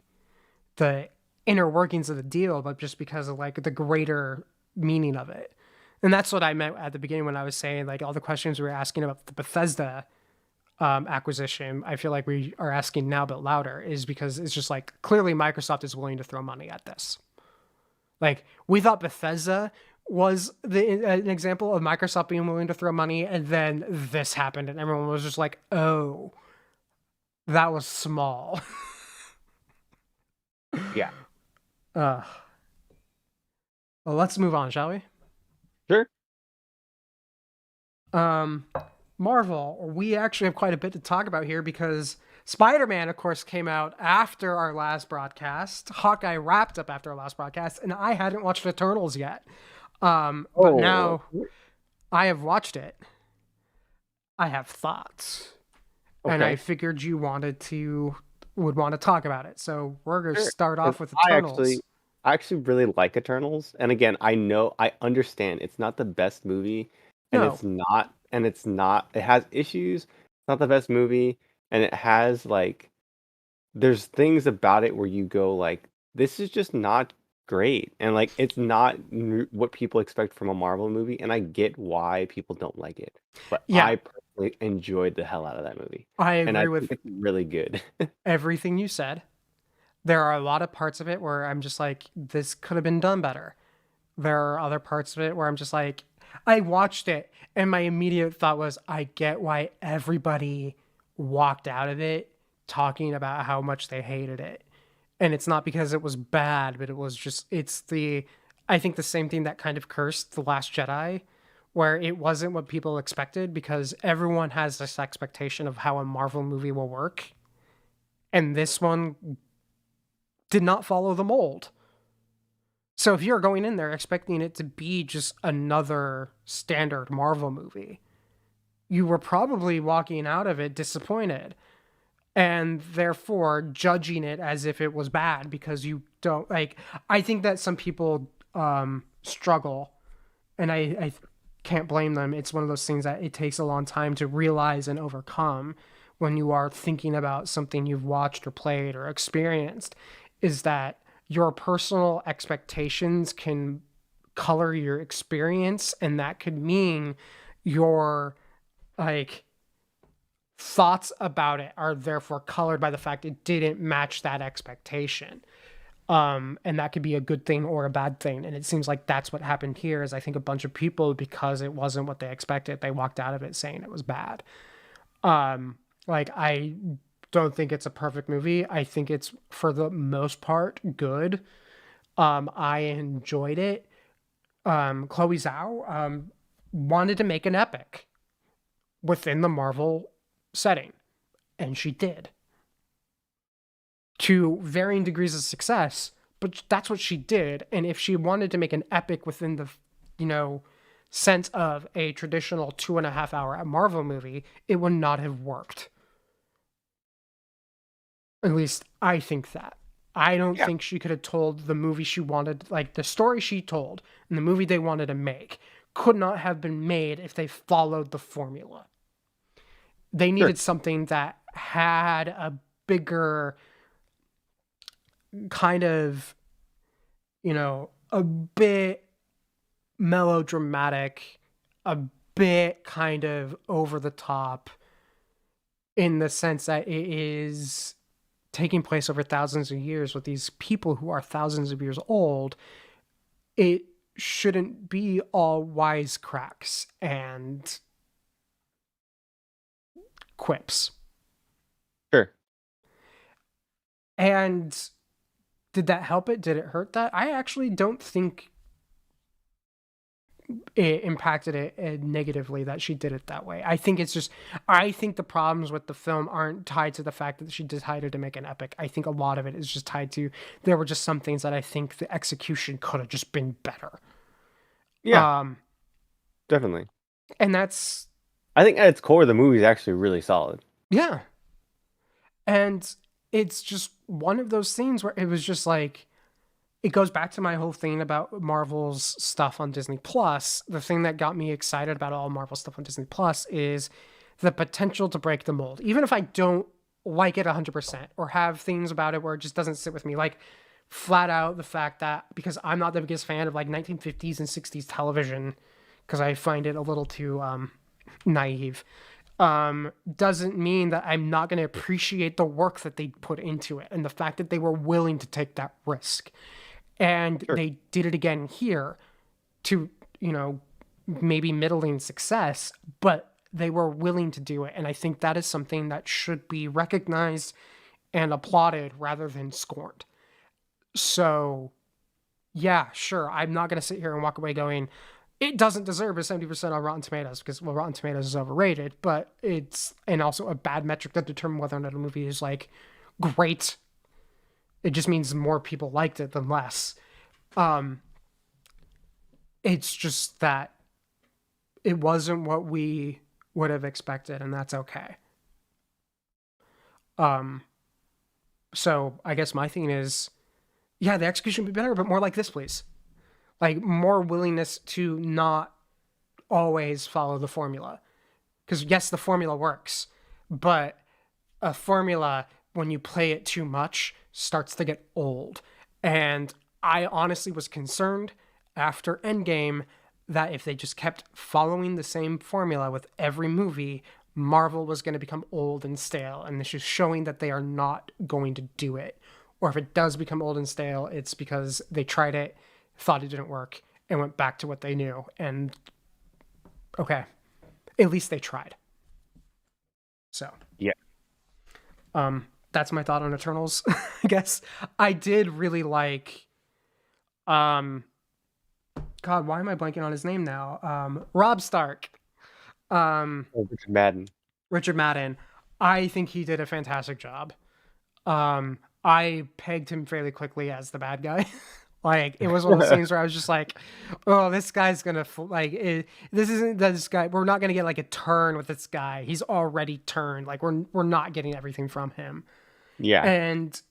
the inner workings of the deal, but just because of like the greater meaning of it. And that's what I meant at the beginning when I was saying like all the questions we were asking about the Bethesda acquisition, I feel like we are asking now, but louder, is because it's just like, clearly Microsoft is willing to throw money at this. Like, we thought Bethesda was an example of Microsoft being willing to throw money, and then this happened, and everyone was just like, oh, that was small. Yeah. Well, let's move on, shall we? Sure. Marvel, we actually have quite a bit to talk about here because Spider-Man, of course, came out after our last broadcast. Hawkeye wrapped up after our last broadcast, and I hadn't watched Eternals yet. But now I have watched it. I have thoughts. Okay. And I figured you would want to talk about it. So we're going to start off with Eternals. I actually really like Eternals. And again, I understand it's not the best movie. And it has issues. It's not the best movie. And it has like, there's things about it where you go like, this is just not great. And like, it's not what people expect from a Marvel movie. And I get why people don't like it. But Yeah. I personally enjoyed the hell out of that movie. I agree And I with think it's really good. everything you said. There are a lot of parts of it where I'm just like, this could have been done better. There are other parts of it where I'm just like, I watched it and my immediate thought was, I get why everybody walked out of it talking about how much they hated it. And it's not because it was bad, but it was just, I think the same thing that kind of cursed The Last Jedi, where it wasn't what people expected because everyone has this expectation of how a Marvel movie will work. And this one did not follow the mold. So if you're going in there expecting it to be just another standard Marvel movie, you were probably walking out of it disappointed and therefore judging it as if it was bad because you don't like. I think that some people struggle, and I can't blame them. It's one of those things that it takes a long time to realize and overcome when you are thinking about something you've watched or played or experienced, is that your personal expectations can color your experience, and that could mean your like thoughts about it are therefore colored by the fact it didn't match that expectation. And that could be a good thing or a bad thing. And it seems like that's what happened here. Is I think a bunch of people, because it wasn't what they expected, they walked out of it saying it was bad. Like, I don't think it's a perfect movie. I think it's, for the most part, good. I enjoyed it. Chloe Zhao wanted to make an epic within the Marvel setting, and she did, to varying degrees of success, but that's what she did. And if she wanted to make an epic within the, sense of a traditional 2.5 hour Marvel movie, it would not have worked. At least I think that. I don't think she could have told the movie she wanted, like the story she told and the movie they wanted to make could not have been made if they followed the formula. They needed something that had a bigger kind of, a bit melodramatic, a bit kind of over the top, in the sense that it is taking place over thousands of years with these people who are thousands of years old. It shouldn't be all wisecracks and quips. Sure. And did that help it? Did it hurt that? I actually don't think it impacted it negatively that she did it that way. I think the problems with the film aren't tied to the fact that she decided to make an epic. I think a lot of it is just tied to, there were just some things that I think the execution could have just been better. Yeah. Definitely. And I think at its core, the movie is actually really solid. Yeah. And it's just one of those things where it was just like, it goes back to my whole thing about Marvel's stuff on Disney Plus. The thing that got me excited about all Marvel stuff on Disney Plus is the potential to break the mold. Even if I don't like it 100% or have things about it where it just doesn't sit with me, like flat out the fact that, because I'm not the biggest fan of like 1950s and 60s television, because I find it a little too naive, doesn't mean that I'm not going to appreciate the work that they put into it and the fact that they were willing to take that risk. And they did it again here to, maybe middling success, but they were willing to do it. And I think that is something that should be recognized and applauded rather than scorned. So, yeah, sure. I'm not going to sit here and walk away going, it doesn't deserve a 70% on Rotten Tomatoes, because, well, Rotten Tomatoes is overrated, but it's, and also a bad metric to determine whether or not a movie is like great. It just means more people liked it than less. It's just that it wasn't what we would have expected, and that's okay. So I guess my thing is, yeah, the execution would be better, but more like this, please. Like, more willingness to not always follow the formula. Because, yes, the formula works, but a formula, when you play it too much, starts to get old. And I honestly was concerned after Endgame that if they just kept following the same formula with every movie, Marvel was going to become old and stale. And this is showing that they are not going to do it. Or if it does become old and stale, it's because they tried it, thought it didn't work, and went back to what they knew. And okay, at least they tried. So yeah. That's my thought on Eternals. I guess I did really like, God, why am I blanking on his name now? Rob Stark. Richard Madden. Richard Madden. I think he did a fantastic job. I pegged him fairly quickly as the bad guy Like, it was one of those scenes where I was just like, oh, this guy's gonna this isn't this guy. We're not gonna get like a turn with this guy. He's already turned. Like, we're not getting everything from him. Yeah. And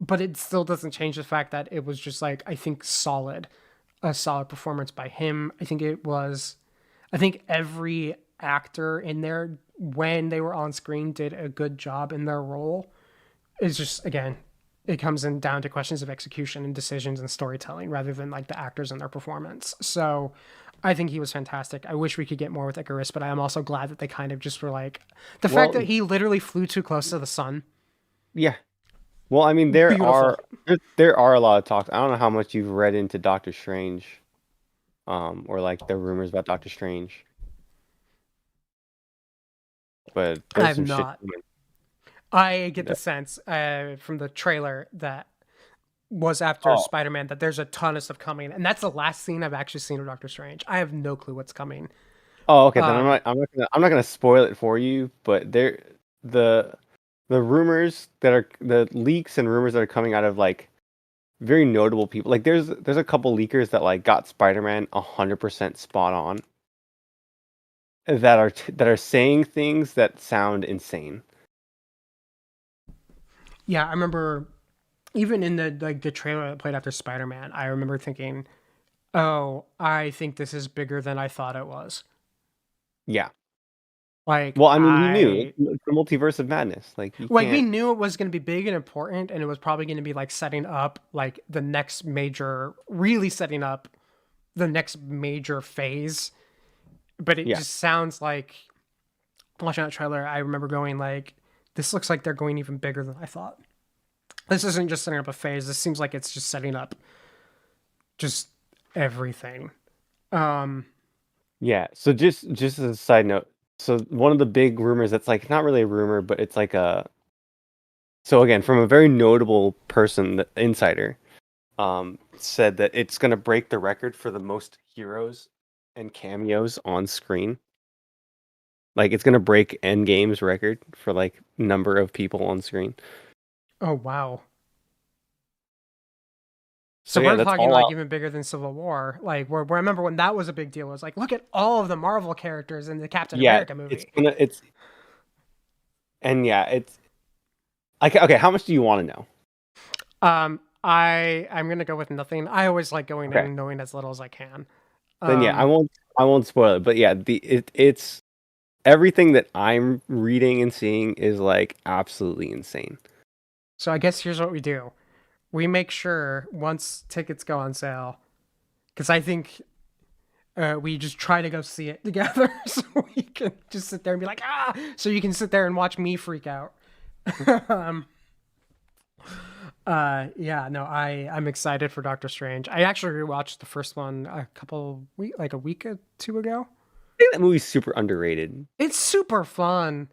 but it still doesn't change the fact that it was just like, I think, a solid performance by him. I think every actor in there, when they were on screen, did a good job in their role. It's just, again, it comes in down to questions of execution and decisions and storytelling rather than like the actors and their performance. So I think he was fantastic. I wish we could get more with Icarus, but I am also glad that they kind of just were like, the fact that he literally flew too close to the sun. Yeah. Well, I mean, there Beautiful. are a lot of talks. I don't know how much you've read into Doctor Strange, or like the rumors about Doctor Strange, but I there's have some shit not. coming. I get the that- sense from the trailer that was after Oh, Spider-Man that there's a ton of stuff coming, and that's the last scene I've actually seen of Doctor Strange. I have no clue what's coming. oh, okay. Then Um, I'm not gonna spoil it for you. But the the rumors that are the leaks and rumors that are coming out of like very notable people. Like there's a couple leakers that like got Spider-Man 100% spot on. That are saying things that sound insane. yeah, I remember even in the trailer that played after Spider-Man, I remember thinking, "Oh, I think this is bigger than I thought it was." Yeah. Like Well, I mean, we knew it's the multiverse of madness. Like you we can't. knew it was going to be big and important, and it was probably going to be like setting up like the next major, really setting up the next major phase. But it Yeah. just sounds like, watching that trailer, I remember going like, this looks like they're going even bigger than I thought. This isn't just setting up a phase. This seems like it's just setting up just everything. Um, Yeah. So just as a side note, so one of the big rumors that's like not really a rumor, but it's like a so again from a very notable person, the insider, said that it's gonna break the record for the most heroes and cameos on screen. Like it's gonna break Endgame's record for like number of people on screen. oh wow. So So yeah, we're that's talking all like out. even bigger than Civil War. Like where I remember when that was a big deal. It was like, look at all of the Marvel characters in the Captain Yeah, America it's movie. gonna it's and yeah, it's okay. How much do you want to know? I'm gonna go with nothing. I always like going in Okay, and knowing as little as I can. then yeah, Um, I won't spoil it. But yeah, it's everything that I'm reading and seeing is like absolutely insane. so I guess here's what we do. We make sure once tickets go on sale, because I think we just try to go see it together, so we can just sit there and be like, ah, so you can sit there and watch me freak out. um, yeah, no, I'm excited for Doctor Strange. I actually rewatched the first one like a week or two ago. I think that movie's super underrated. It's super fun.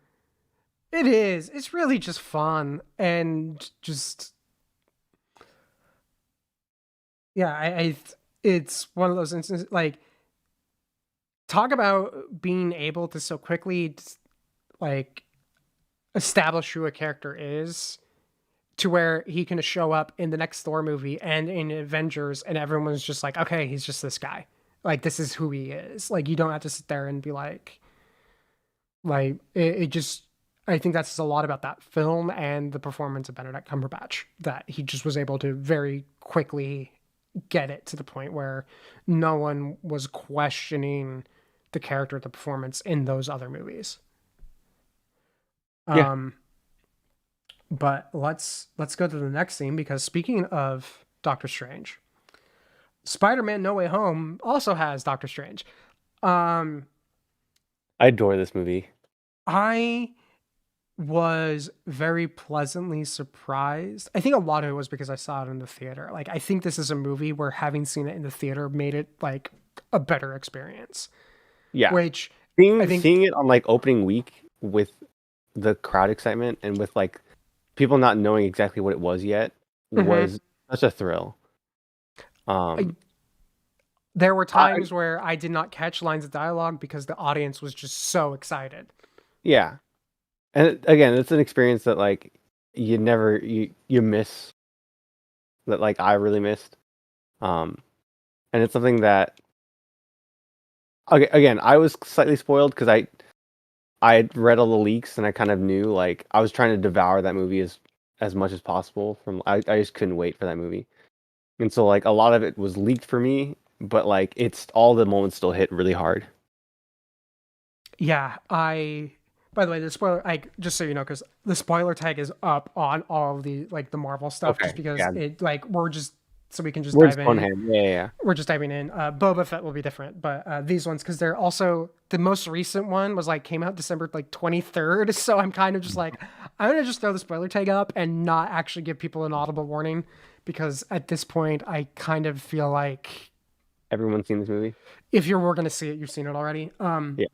It is. It's really just fun and just yeah. It's one of those instances like talk about being able to so quickly like establish who a character is to where he can show up in the next Thor movie and in Avengers, and everyone's just like, okay, he's just this guy. Like this is who he is. Like you don't have to sit there and be like it just. I think that says a lot about that film and the performance of Benedict Cumberbatch that he just was able to very quickly get it to the point where no one was questioning the character, the performance in those other movies. Yeah, Um, but let's go to the next scene because speaking of Doctor Strange, Spider-Man No Way Home also has Doctor Strange. Um, I adore this movie. I was very pleasantly surprised. I think a lot of it was because I saw it in the theater. Like I think this is a movie where having seen it in the theater made it like a better experience. Yeah, Which I seeing think it on like opening week with the crowd excitement and with like people not knowing exactly what it was yet mhm. was such a thrill. I, Um, there were I times where I did not catch lines of dialogue because the audience was just so excited. yeah, and again, it's an experience that like you miss that like I really missed. Um, and it's something that, okay, again, I was slightly spoiled because I had read all the leaks and I kind of knew, like, I was trying to devour that movie as much as possible. I just couldn't wait for that movie, and so like a lot of it was leaked for me, but like it's all the moments still hit really hard. Yeah, by the way, the spoiler, like, just so you know, because the spoiler tag is up on all of the like the Marvel stuff, Okay, just because yeah, it like we're just so we can just we're dive just going in. hand. Yeah, yeah, yeah. We're just diving in. Boba Fett will be different, but these ones, because they're also the most recent one was like came out December like 23rd. So I'm kind of just like I'm gonna just throw the spoiler tag up and not actually give people an audible warning, because at this point I kind of feel like Everyone's seen this movie. if you're gonna see it, you've seen it already. Yeah,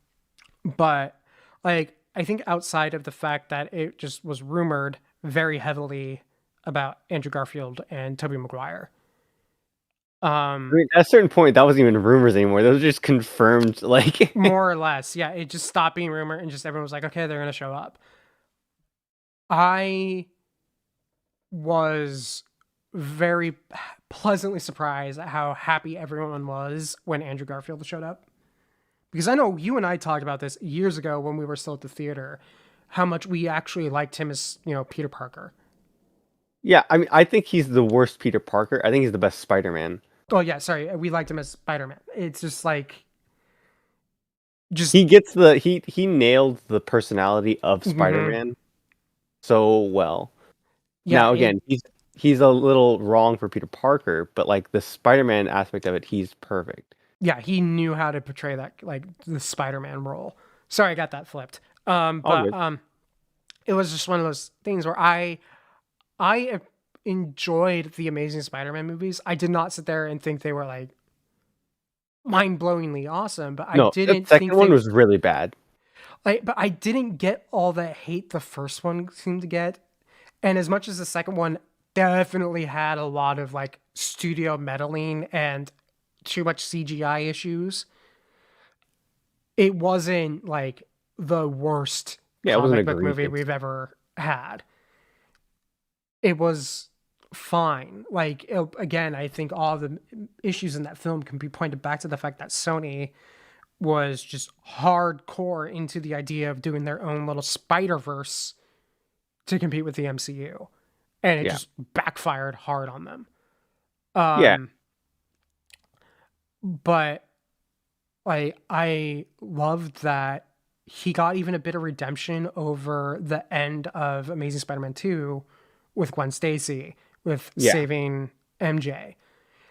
But like I think outside of the fact that it just was rumored very heavily about Andrew Garfield and Tobey Maguire. I mean, at a certain point, that wasn't even rumors anymore. Those were just confirmed. Like, More or less, yeah. It just stopped being rumor and just everyone was like, okay, they're gonna show up. I was very pleasantly surprised at how happy everyone was when Andrew Garfield showed up. Because I know you and I talked about this years ago when we were still at the theater, how much we actually liked him as, Peter Parker. yeah, I mean, I think he's the worst Peter Parker. I think he's the best Spider-Man. Oh yeah, sorry, we liked him as Spider-Man. It's just like just He nailed the personality of mhm. Spider-Man so well. Yeah, Now again, he's a little wrong for Peter Parker, but like the Spider-Man aspect of it, he's perfect. yeah, he knew how to portray that like the Spider-Man role. Sorry, I got that flipped. All But good. it was just one of those things where I enjoyed the Amazing Spider-Man movies. I did not sit there and think they were like mind-blowingly awesome, but I No, the didn't think second one was really bad. but I didn't get all the hate the first one seemed to get. And as much as the second one definitely had a lot of like studio meddling and too much CGI issues, it wasn't like the worst Yeah, it wasn't comic book movie egregious. we've ever had. It was fine. Like again, I think all the issues in that film can be pointed back to the fact that Sony was just hardcore into the idea of doing their own little Spider-Verse to compete with the MCU, and it Yeah. just backfired hard on them. Yeah. But I loved that he got even a bit of redemption over the end of Amazing Spider-Man 2 with Gwen Stacy, with Yeah. saving MJ.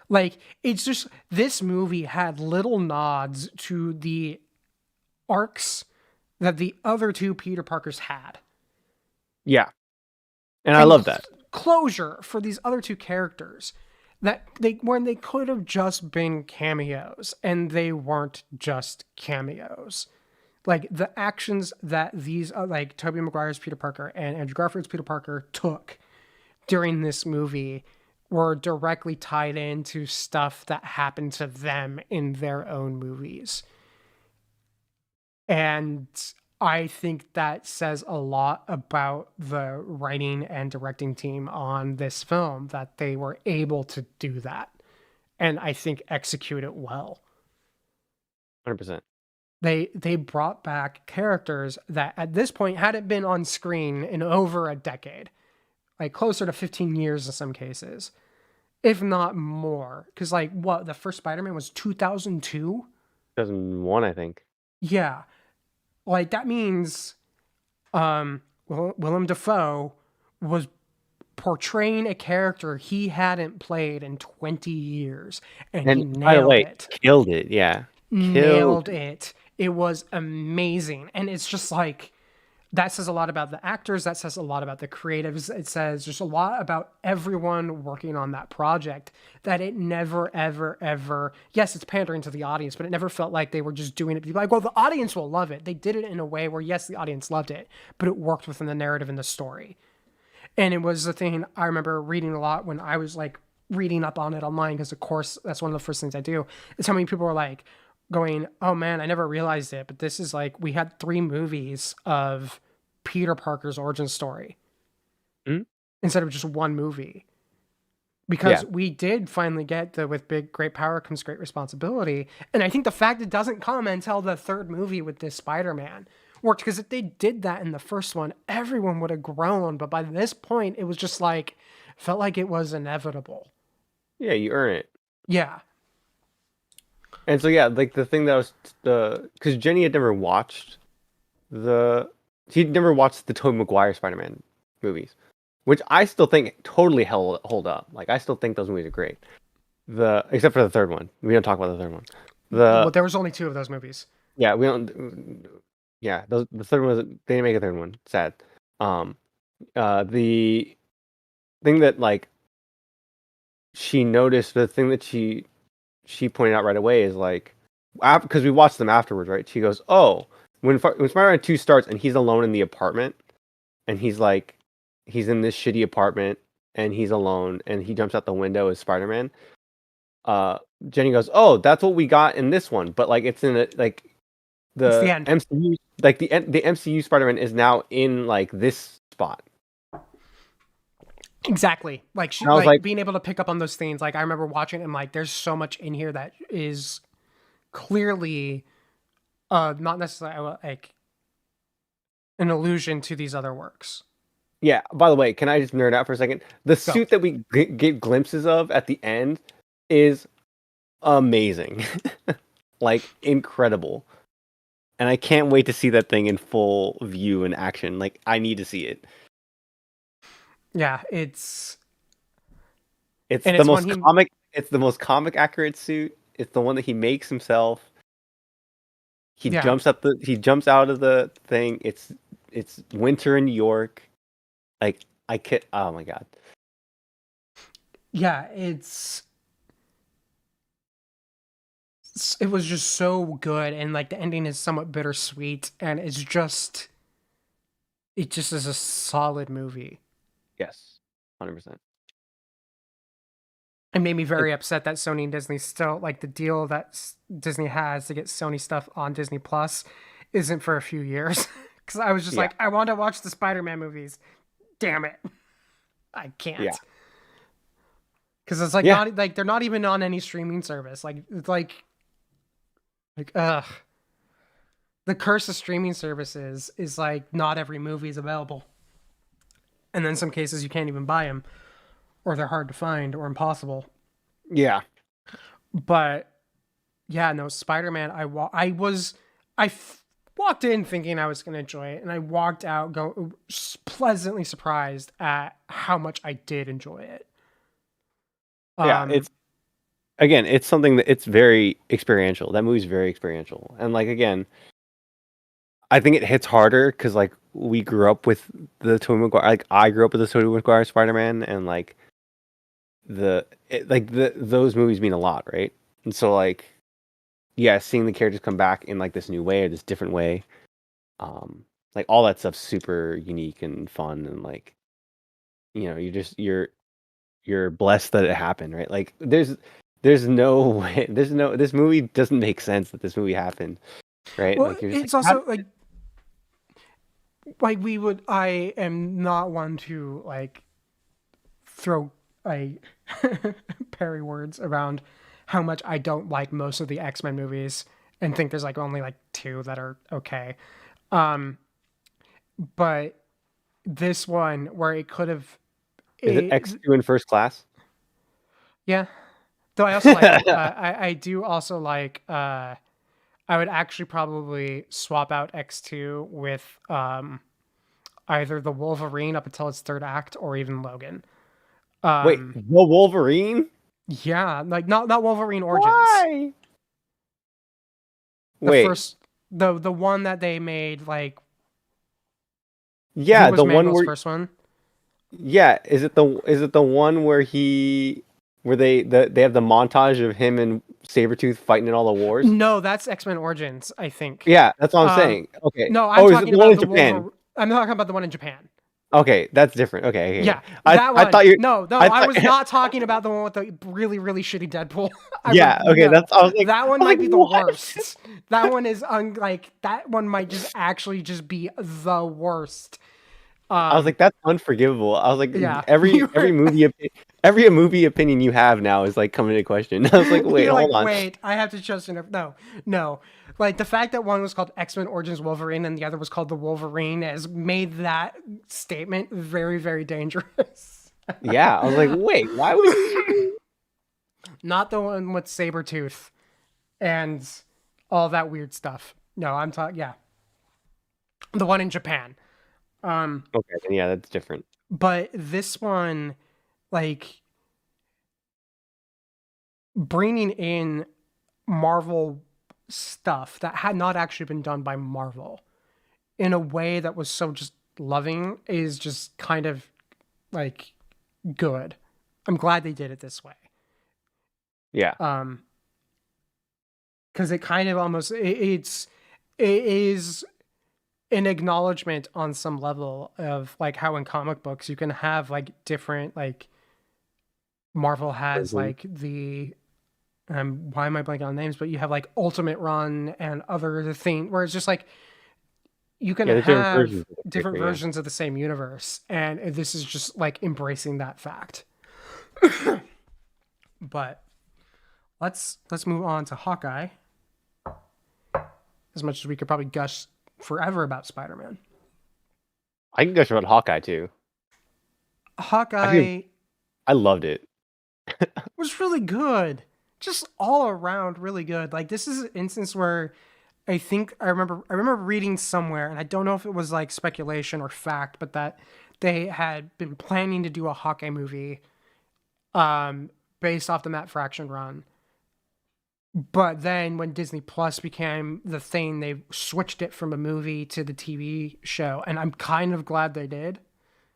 Like, it's just, this movie had little nods to the arcs that the other two Peter Parkers had. Yeah. And I love that. Closure for these other two characters that they could have just been cameos, and they weren't just cameos. Like the actions that these like Tobey Maguire's Peter Parker and Andrew Garfield's Peter Parker took during this movie were directly tied into stuff that happened to them in their own movies. And I think that says a lot about the writing and directing team on this film, that they were able to do that. And I think execute it well. 100%. They brought back characters that at this point hadn't been on screen in over a decade, like closer to 15 years in some cases, if not more. Because like what, the first Spider-Man was 2002? 2001, I think. Yeah, like that means Willem Dafoe was portraying a character he hadn't played in 20 years, and he And by the nailed way, it. killed it. Yeah. Nailed it. It was amazing. And it's just like, that says a lot about the actors. That says a lot about the creatives. It says just a lot about everyone working on that project, that it never, ever, ever, yes, it's pandering to the audience, but it never felt like they were just doing it to be like, well, the audience will love it. They did it in a way where, yes, the audience loved it, but it worked within the narrative and the story. And it was the thing I remember reading a lot when I was like reading up on it online, because of course that's one of the first things I do, is how many people were like going, oh man, I never realized it, but this is like, we had 3 movies of Peter Parker's origin story Mhm. instead of just one movie. because we did finally get the with great power comes great responsibility. And I think the fact it doesn't come until the third movie with this Spider-Man worked, because if they did that in the first one, everyone would have grown. But by this point, it was just like, felt like it was inevitable. Yeah, you earn it. Yeah. And so yeah, like the thing that was because Jenny had never watched she'd never watched the Tobey Maguire Spider-Man movies, which I still think totally hold up. Like I still think those movies are great. Except for the third one. We don't talk about the third one. Well, there was only 2 of those movies. Yeah, we don't. Yeah, the third one they didn't make a third one. Sad. The thing that like she noticed, the thing that she pointed out right away is like, because we watched them afterwards, right? She goes, "Oh, when Spider-Man 2 starts and he's alone in the apartment, and he's in this shitty apartment and he's alone and he jumps out the window as Spider-Man." Jenny goes, "Oh, that's what we got in this one, but like it's in the end. MCU, like the MCU Spider-Man is now in like this spot." Exactly. Like she like being able to pick up on those things. Like I remember watching it and like there's so much in here that is clearly not necessarily like an allusion to these other works. Yeah, by the way, can I just nerd out for a second? The suit that we get glimpses of at the end is amazing. Like incredible. And I can't wait to see that thing in full view in action. Like I need to see it. Yeah, it's the most comic. It's the most comic accurate suit. It's the one that he makes himself. He jumps out of the thing. It's winter in New York. Like oh my god. Yeah, it was just so good, and like the ending is somewhat bittersweet, and it just is a solid movie. Yes, 100%. It made me very upset that Sony and Disney still, like the deal that Disney has to get Sony stuff on Disney Plus isn't for a few years. Because I was just like, I want to watch the Spider-Man movies. Damn it. I can't. Yeah. Because it's like not like they're not even on any streaming service. Like it's like ugh. The curse of streaming services is like not every movie is available. And then in some cases you can't even buy them, or they're hard to find or impossible. Yeah. But yeah, no, Spider-Man, I walked in thinking I was going to enjoy it, and I walked out pleasantly surprised at how much I did enjoy it. Yeah, it's something that it's very experiential. That movie's very experiential. And like again, I think it hits harder because like we grew up with the Tobey Maguire. Like I grew up with the Tobey Maguire Spider-Man, and like those movies mean a lot, right? And so like, yeah, seeing the characters come back in like this new way or this different way, like all that stuff's super unique and fun, and like, you know, you're blessed that it happened, right? Like there's no way, this movie doesn't make sense that this movie happened, right? Well, like it's also like I am not one to like throw parry words around how much I don't like most of the X-Men movies and think there's like only like 2 that are okay. But this one where it could have... Is it X2 in First Class? Yeah. Though I also like... I do also like... I would actually probably swap out X2 with either the Wolverine up until its 3rd act or even Logan. Wait, the Wolverine? Yeah, like not Wolverine Origins. Why? The one that they made, like... Yeah, the one where... first one? Yeah, is it the one where they have the montage of him and Sabretooth fighting in all the wars? No, that's X-Men Origins, I think. Yeah, that's what I'm saying. Okay. No, I'm talking about in Japan. I'm talking about the one in Japan. Okay, that's different. Okay. Yeah, that one. I thought you. No, I was not talking about the one with the really, really shitty Deadpool. That's. I was like, that one might be the worst. That one is that one might just actually just be the worst. I was like, that's unforgivable. I was like, Yeah, every you every were- movie opinion you have now is like coming into question. I was like, wait, You're hold like, on. wait, I have to trust enough. No. Like the fact that one was called X-Men Origins Wolverine and the other was called The Wolverine has made that statement very, very dangerous. Yeah, I was like, wait, why would you? Not the one with Sabretooth and all that weird stuff. No, I'm talking, yeah. The one in Japan. Okay, then yeah, that's different. But this one, like, bringing in Marvel stuff that had not actually been done by Marvel in a way that was so just loving is just kind of like good. I'm glad they did it this way. Yeah, Because it kind of almost it is an acknowledgement on some level of like how in comic books you can have like different like Marvel has like the why am I blanking on names, but you have like Ultimate Run and other thing where it's just like you can there's different have versions of the different character, yeah. versions of the same universe, and this is just like embracing that fact. But let's move on to Hawkeye. As much as we could probably gush forever about Spider-Man. I can gush about Hawkeye too. Hawkeye I loved it. was really good. Just all around really good. Like this is an instance where I think I remember reading somewhere, and I don't know if it was like speculation or fact, but that they had been planning to do a Hawkeye movie based off the Matt Fraction run. But then when Disney Plus became the thing, they switched it from a movie to the TV show, and I'm kind of glad they did.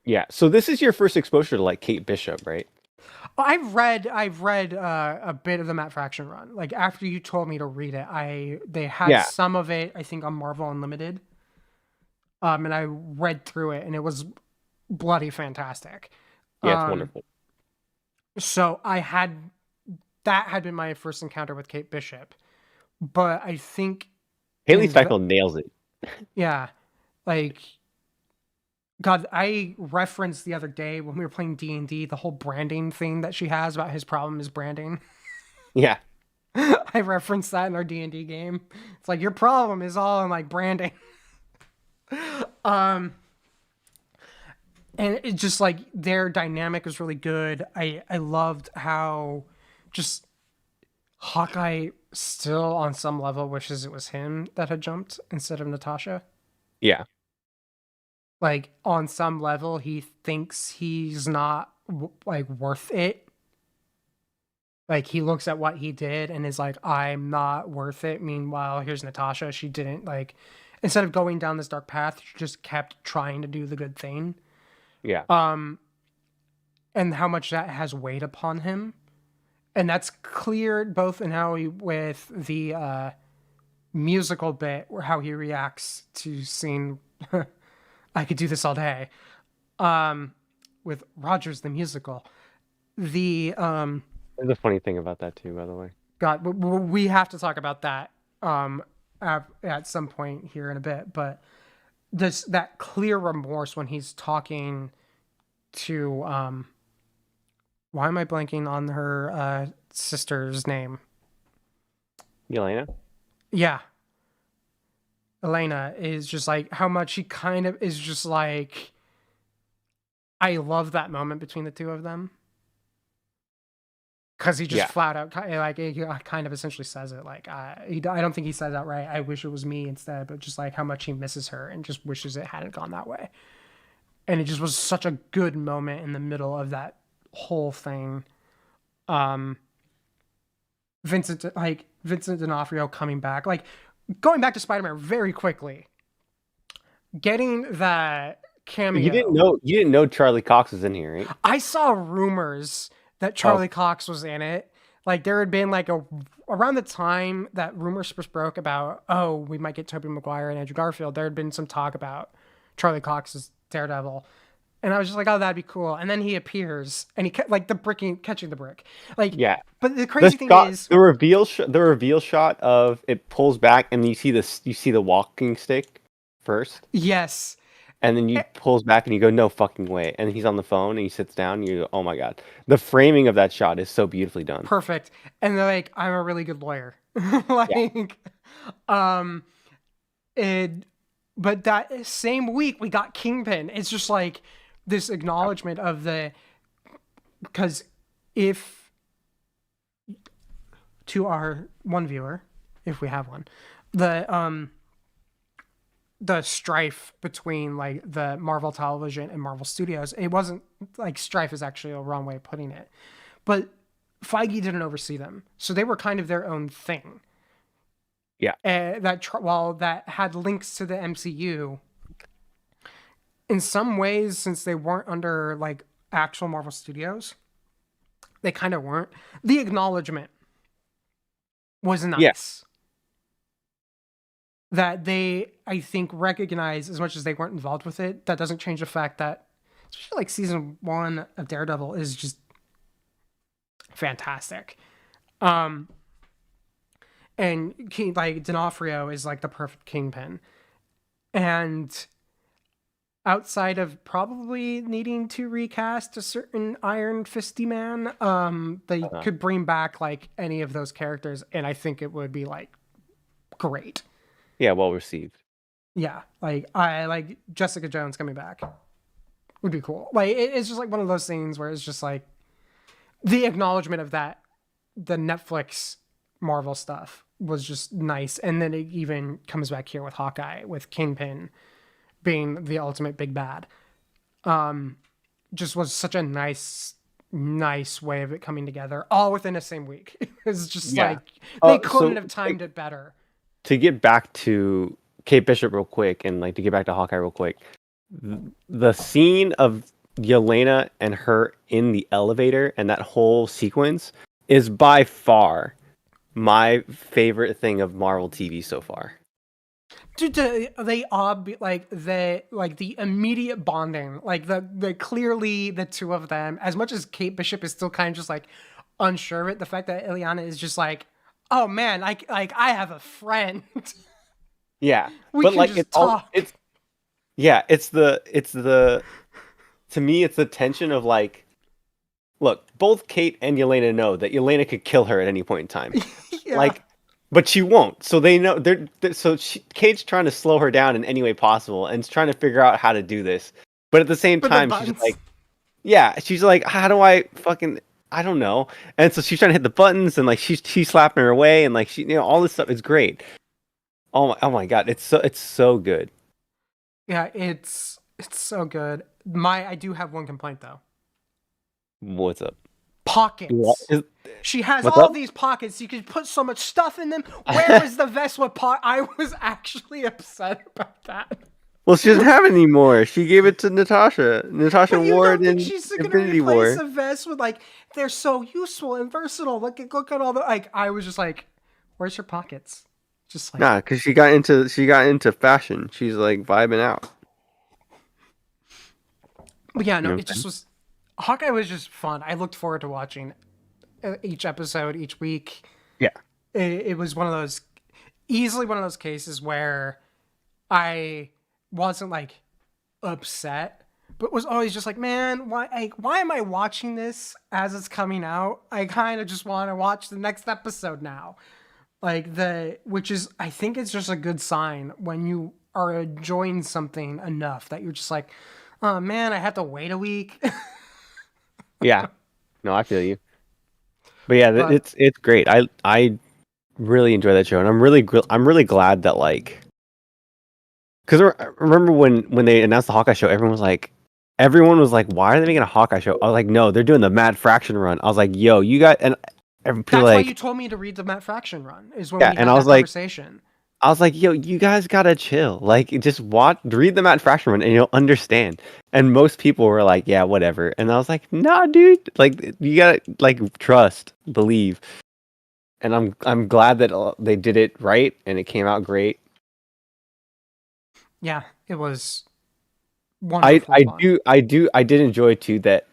Yeah, so this is your first exposure to like Kate Bishop, right? I've read a bit of the Matt Fraction run. Like after you told me to read it, they had some of it, I think, on Marvel Unlimited. And I read through it, and it was bloody fantastic. Yeah, it's wonderful. So that had been my first encounter with Kate Bishop, but I think Haley Steinfeld nails it. Yeah, like God, I referenced the other day when we were playing D&D the whole branding thing that she has about his problem is branding. Yeah, I referenced that in our D&D game. It's like your problem is all in like branding. And it's just like their dynamic is really good. I loved how just Hawkeye still on some level wishes it was him that had jumped instead of Natasha. yeah, Like on some level he thinks he's not like worth it. Like he looks at what he did and is like, I'm not worth it. Meanwhile, here's Natasha. She didn't like, instead of going down this dark path, she just kept trying to do the good thing. yeah. And how much that has weighed upon him. And that's clear both in how he, with the musical bit, or how he reacts to seeing, I could do this all day, with Rogers the musical. There's a funny thing about that too, by the way. God, we have to talk about that at some point here in a bit. But that clear remorse when he's talking to why am I blanking on her sister's name? Yelena? Yeah. Elena is just like how much he kind of is just like, I love that moment between the two of them. Because he just flat out, like, he kind of essentially says it. Like, I don't think he says that right. I wish it was me instead, but just like how much he misses her and just wishes it hadn't gone that way. And it just was such a good moment in the middle of that whole thing. Vincent D'Onofrio coming back, like going back to Spider-Man very quickly, getting that cameo. You didn't know Charlie Cox was in here, right? I saw rumors that Charlie Cox was in it. Like there had been like around the time that rumors first broke about, oh, we might get Tobey Maguire and Andrew Garfield, there had been some talk about Charlie Cox as Daredevil. And I was just like, oh, that'd be cool. And then he appears, and he like catching the brick, like yeah. But the crazy thing is the reveal shot of it pulls back, and you see the walking stick first. Yes, And then you pulls back and you go, no fucking way. And he's on the phone and he sits down and you go, oh my God. The framing of that shot is so beautifully done. Perfect. And they're like, I'm a really good lawyer. But that same week we got Kingpin. It's just like this acknowledgement of because if to our one viewer, if we have one, the strife between like the Marvel Television and Marvel Studios, it wasn't like strife is actually a wrong way of putting it, but Feige didn't oversee them, so they were kind of their own thing. Yeah, while that had links to the MCU, in some ways, since they weren't under like actual Marvel Studios, they kind of weren't. The acknowledgement was nice. Yes. That they, I think, recognize as much as they weren't involved with it. That doesn't change the fact that, especially like season 1 of Daredevil is just fantastic. And like D'Onofrio is like the perfect Kingpin. And outside of probably needing to recast a certain Iron Fisty man, they could bring back like any of those characters, and I think it would be like great. Yeah, well received. Yeah, like I like Jessica Jones coming back would be cool. Like it's just like one of those things where it's just like the acknowledgement of that, the Netflix Marvel stuff was just nice, and then it even comes back here with Hawkeye, with Kingpin being the ultimate big bad. Just was such a nice way of it coming together, all within the same week. It's just like they couldn't have timed it better. To get back to Kate Bishop real quick, and like to get back to Hawkeye real quick, the scene of Yelena and her in the elevator and that whole sequence is by far my favorite thing of Marvel TV so far. Dude, they all like the immediate bonding, like the clearly the two of them. As much as Kate Bishop is still kind of just like unsure of it, the fact that Ileana is just like, oh man, I have a friend. Yeah, we but can like just talk. It's the to me it's the tension of like, look, both Kate and Yelena know that Yelena could kill her at any point in time. Yeah. Like, but she won't. So they know Kate's trying to slow her down in any way possible and trying to figure out how to do this. But at the same time, she's like, she's like, how do I don't know. And so she's trying to hit the buttons and like she's slapping her away and like she, all this stuff is great. Oh my God, it's so good. Yeah, it's so good. I do have one complaint though. What's up? Pockets. She has these pockets. You can put so much stuff in them. Where is the vest with I was actually upset about that. Well, she doesn't have it anymore. She gave it to Natasha. Natasha wore it in Infinity War. She's gonna replace a vest with like they're so useful and versatile. Look at all the like. I was just like, where's your pockets? Just like because she got into fashion. She's like vibing out. But yeah, no, it just was. Hawkeye was just fun. I looked forward to watching each episode each week. Yeah, it was easily one of those cases where I wasn't like upset, but was always just like, man, why am I watching this as it's coming out? I kind of just want to watch the next episode now. Which is, I think it's just a good sign when you are enjoying something enough that you're just like, oh man, I have to wait a week. Yeah, no, I feel you. But yeah, it's great. I really enjoy that show, and I'm really glad that like, because I remember when they announced the Hawkeye show, everyone was like, why are they making a Hawkeye show? I was like, no, they're doing the Matt Fraction run. I was like, yo, you got and. That's why you told me to read the Matt Fraction run. Is when we had and I was that conversation. I was like, yo, you guys gotta chill. Like, just read the Matt Fraction run, and you'll understand. And most people were like, yeah, whatever. And I was like, nah, dude. Like, you gotta like trust, believe. And I'm glad that they did it right, and it came out great. Yeah, it was wonderful. I did enjoy too that.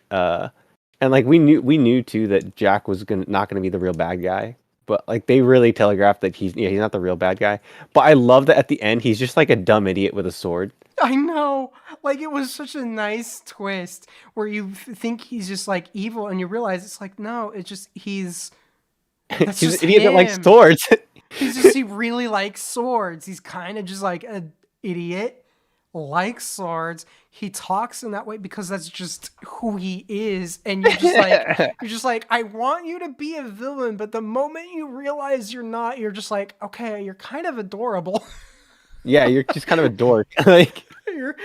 And like we knew too that Jack was not gonna be the real bad guy. but like they really telegraphed that he's not the real bad guy. But I love that at the end he's just like a dumb idiot with a sword. I know. Like, it was such a nice twist where you think he's just like evil, and you realize it's like, no, it's just that's He's just an idiot that likes him. swords. He really likes swords. He's kind of just like an idiot, likes swords. He talks in that way because that's just who he is. And you're just like, I want you to be a villain, but the moment you realize you're not, you're just like, okay, you're kind of adorable. Yeah, you're just kind of a dork. Like you're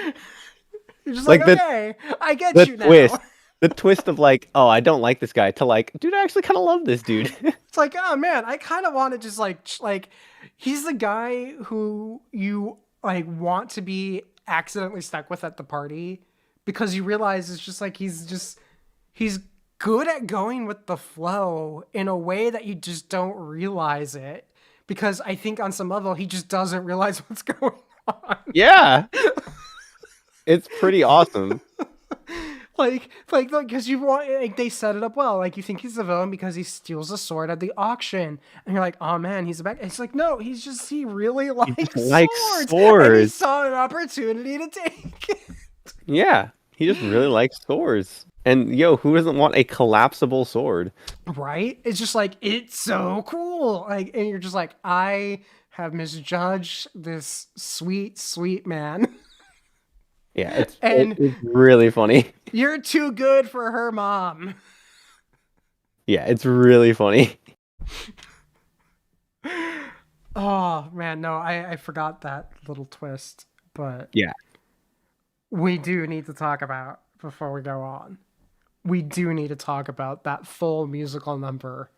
just Like like, the- okay, I get the you now. twist. The twist of like, oh, I don't like this guy, to like, dude, I actually kind of love this dude. It's like, oh man, I kind of want to just like, he's the guy who you like want to be accidentally stuck with at the party because you realize it's just like he's good at going with the flow in a way that you just don't realize it, because I think on some level he just doesn't realize what's going on. Yeah, it's pretty awesome. like because you want, like, they set it up well. Like, you think he's the villain because he steals a sword at the auction, and you're like, oh man, he's a bad. It's like, no, he really likes swords. And he saw an opportunity to take it. Yeah, he just really likes swords. And yo, who doesn't want a collapsible sword? Right? It's just like, it's so cool. Like, and you're just like, I have misjudged this sweet man. Yeah, And- it's really funny. You're too good for her mom. Yeah, it's really funny. Oh man, no, I forgot that little twist, but Yeah. we do need to talk about, before we go on, we do need to talk about that full musical number.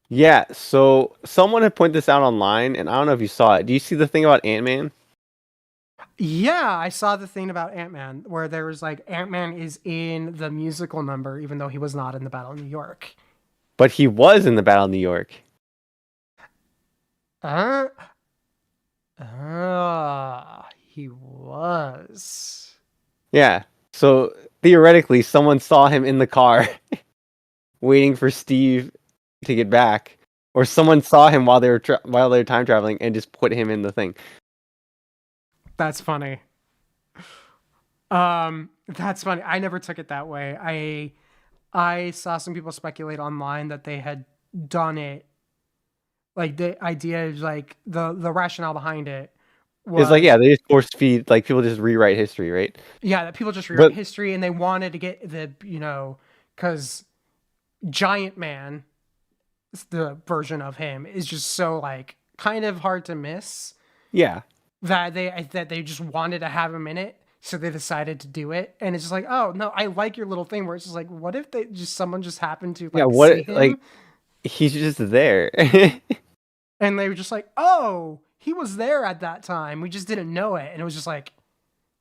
Yeah, so someone had pointed this out online, and I don't know if you saw it. Do you see the thing about Ant-Man? Yeah, I saw the thing about Ant-Man where there was like, Ant-Man is in the musical number even though he was not in the Battle of New York. But he was in the Battle of New York. He was. Yeah. So theoretically, someone saw him in the car waiting for Steve to get back, or someone saw him while they were time traveling and just put him in the thing. That's funny. That's funny. I never took it that way. I saw some people speculate online that they had done it. Like, the idea is like the rationale behind it was It's like, yeah, they just force feed, like people just rewrite history, right? yeah, that people just rewrite But- history, and they wanted to get the, because Giant Man, the version of him, is just so like kind of hard to miss Yeah. that they just wanted to have him in it, so they decided to do it. And it's just like, oh no, I like your little thing where it's just like, what if someone just happened to like see him, like he's just there. and they were just like, oh, he was there at that time, we just didn't know it. And it was just like,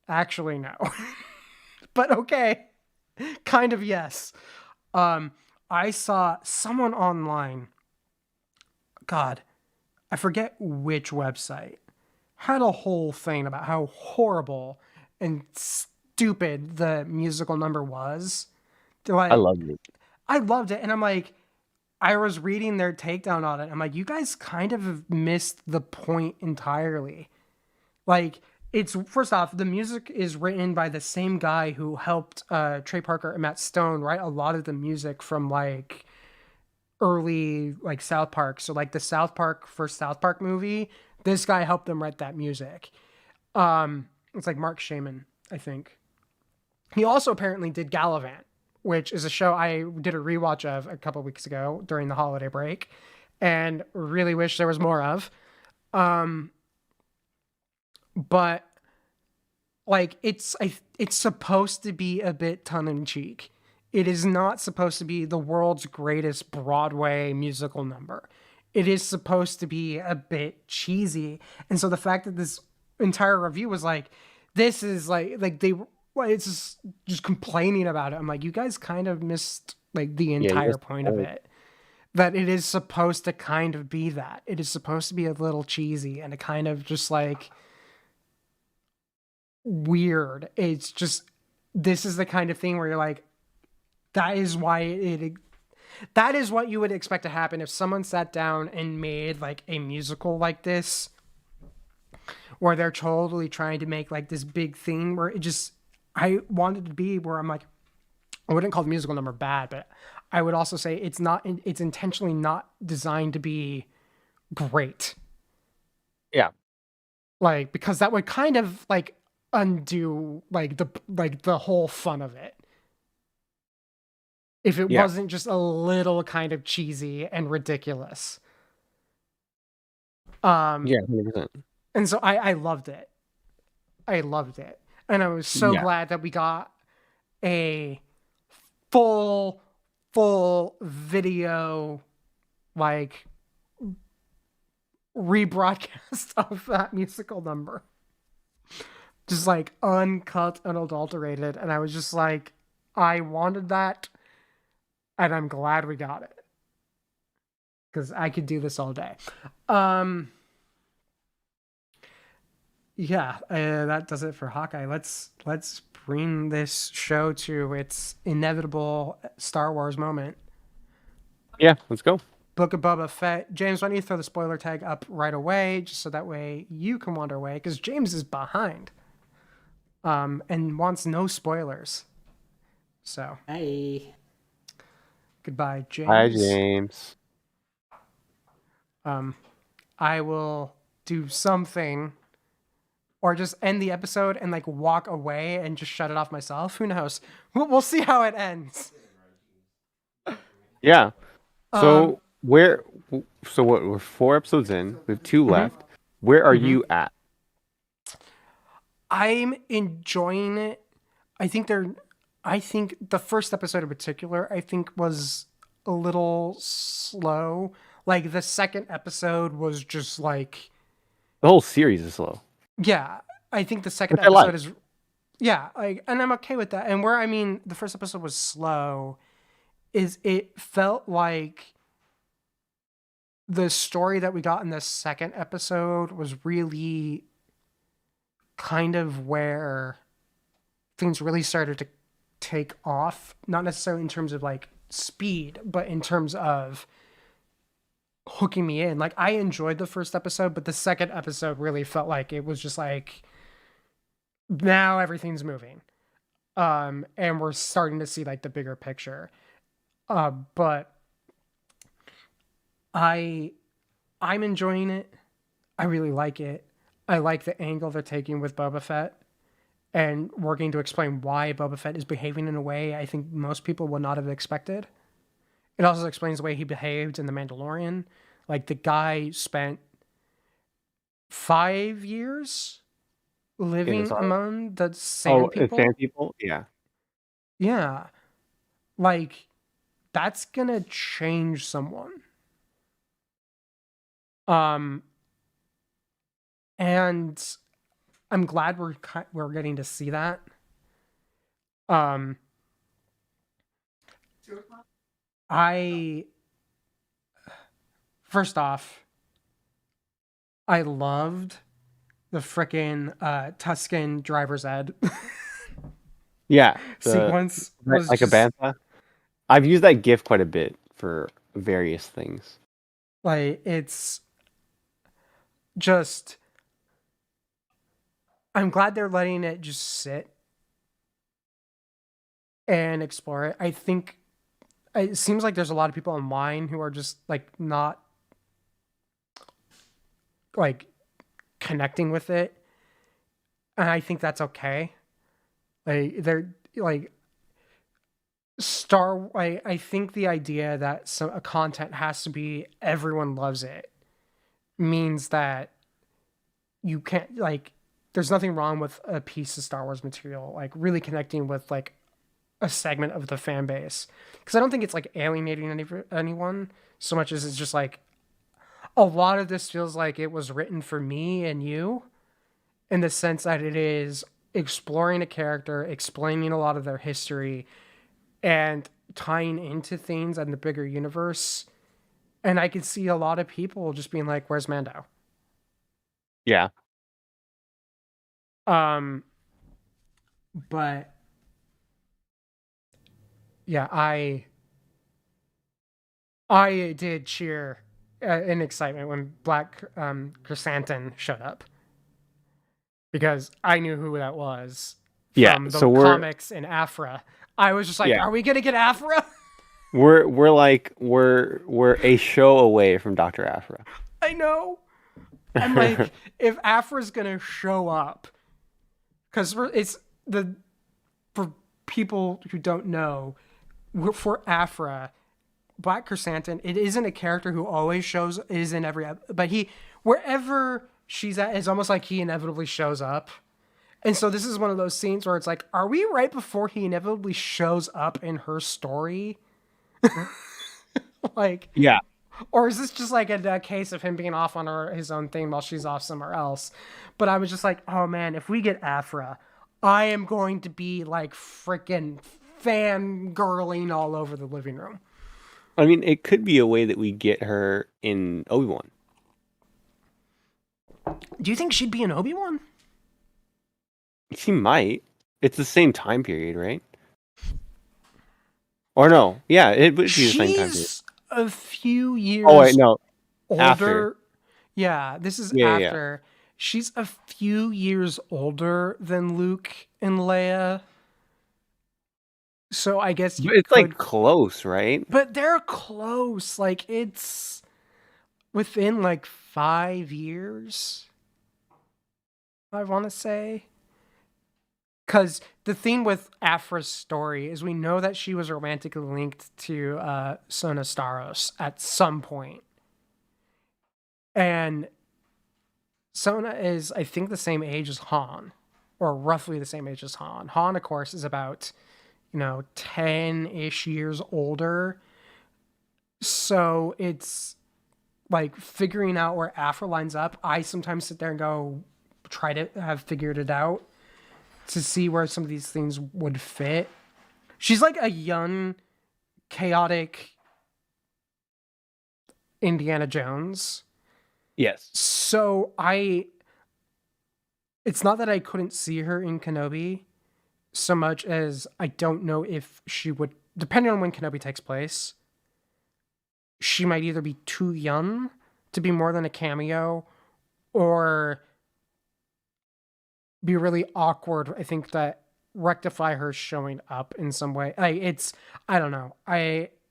actually no. But okay, kind of yes. I saw someone online, God, I forget which website, had a whole thing about how horrible and stupid the musical number was. They're like, I love it. I loved it, and I'm like, I was reading their takedown on it. I'm like, you guys kind of have missed the point entirely. Like, it's, first off, the music is written by the same guy who helped Trey Parker and Matt Stone write a lot of the music from like early like South Park. So like the first South Park movie, this guy helped them write that music. It's like Mark Shaman, I think. He also apparently did Gallivant, which is a show I did a rewatch of a couple weeks ago during the holiday break, and really wish there was more of. But like, it's supposed to be a bit tongue-in-cheek. It is not supposed to be the world's greatest Broadway musical number. It is supposed to be a bit cheesy. And so the fact that this entire review was like, this is like it's just complaining about it. I'm like, you guys kind of missed like the entire point of it. That it is supposed to kind of be that. It is supposed to be a little cheesy and a kind of just like weird. It's just, this is the kind of thing where you're like, that is why that is what you would expect to happen if someone sat down and made like a musical like this, where they're totally trying to make like this big thing where it just, I wanted to be where I'm like, I wouldn't call the musical number bad, but I would also say it's intentionally not designed to be great. Yeah. Like, because that would kind of like undo like the whole fun of it. If it Yeah. wasn't just a little kind of cheesy and ridiculous. Yeah, 100%. And so I loved it. I loved it. And I was so Yeah. glad that we got a full video like rebroadcast of that musical number. Just like uncut, unadulterated. And I was just like, I wanted that. And I'm glad we got it. Because I could do this all day. Yeah, that does it for Hawkeye. Let's bring this show to its inevitable Star Wars moment. Yeah, let's go. Book of Boba Fett. James, why don't you throw the spoiler tag up right away, just so that way you can wander away, because James is behind, and wants no spoilers. So, Hey. goodbye, James. Hi, James. I will do something, or just end the episode and like walk away and just shut it off myself. Who knows? We'll see how it ends. Yeah. So so what? We're 4 episodes in. We have 2 left. Where are you at? I'm enjoying it. I think the first episode in particular, I think was a little slow. Like the second episode was just like, The whole series is slow. yeah, I think the second Which I like. episode is, yeah, like, and I'm okay with that. And where, I mean, the first episode was slow is it felt like the story that we got in the second episode was really kind of where things really started to take off, not necessarily in terms of like speed, but in terms of hooking me in. Like, I enjoyed the first episode, but the second episode really felt like it was just like, now everything's moving. And we're starting to see like the bigger picture. But I'm enjoying it. I really like it. I like the angle they're taking with Boba Fett and working to explain why Boba Fett is behaving in a way I think most people would not have expected. It also explains the way he behaved in The Mandalorian. Like, the guy spent 5 years living among the sand people. Sand people? Yeah. Yeah. Like, that's gonna change someone. And I'm glad we're getting to see that. First off, I loved the frickin' Tusken driver's ed Yeah. sequence. Was Like just, a bantha. I've used that GIF quite a bit for various things. like, it's just, I'm glad they're letting it just sit and explore it. I think it seems like there's a lot of people online who are just like not like connecting with it, and I think that's okay. Like, they're like I think the idea that a content has to be everyone loves it means that you can't, like, there's nothing wrong with a piece of Star Wars material like really connecting with like a segment of the fan base, because I don't think it's like alienating anyone so much as it's just like a lot of this feels like it was written for me and you, in the sense that it is exploring a character, explaining a lot of their history, and tying into things in the bigger universe. And I could see a lot of people just being like, where's Mando? Yeah. But yeah, I did cheer in excitement when Black Chrysanthemum showed up because I knew who that was Yeah, from the so comics in Afra. I was just like, yeah, are we gonna get Afra? we're a show away from Dr. Afra. I know. I'm like, if Afra's gonna show up, because it's the for people who don't know, for Afra, Black Chrysanthemum, it isn't a character who always is in every, but wherever she's at, it's almost like he inevitably shows up. And so this is one of those scenes where it's like, are we right before he inevitably shows up in her story? Like, Yeah. or is this just like a case of him being off on his own thing while she's off somewhere else? But I was just like, oh man, if we get Afra, I am going to be like freaking fangirling all over the living room. I mean, it could be a way that we get her in Obi-Wan. Do you think she'd be in Obi-Wan? She might. It's the same time period, right? Or no? Yeah, it would be the same time period. She's a few years Oh wait, no. older. After. Yeah, this is Yeah. after. She's a few years older than Luke and Leia. So I guess you It's could, like close, right? but they're close. Like it's within like 5 years. I want to say. Because the thing with Afra's story is we know that she was romantically linked to Sona Staros at some point. And Sona is, I think, the same age as Han, or roughly the same age as Han. Han, of course, is about, 10-ish years older. So it's like figuring out where Afra lines up. I sometimes sit there and go, try to have figured it out to see where some of these things would fit. She's like a young, chaotic Indiana Jones. Yes. So it's not that I couldn't see her in Kenobi so much as I don't know if she would, depending on when Kenobi takes place, she might either be too young to be more than a cameo or be really awkward. I think that rectify her showing up in some way. I don't know.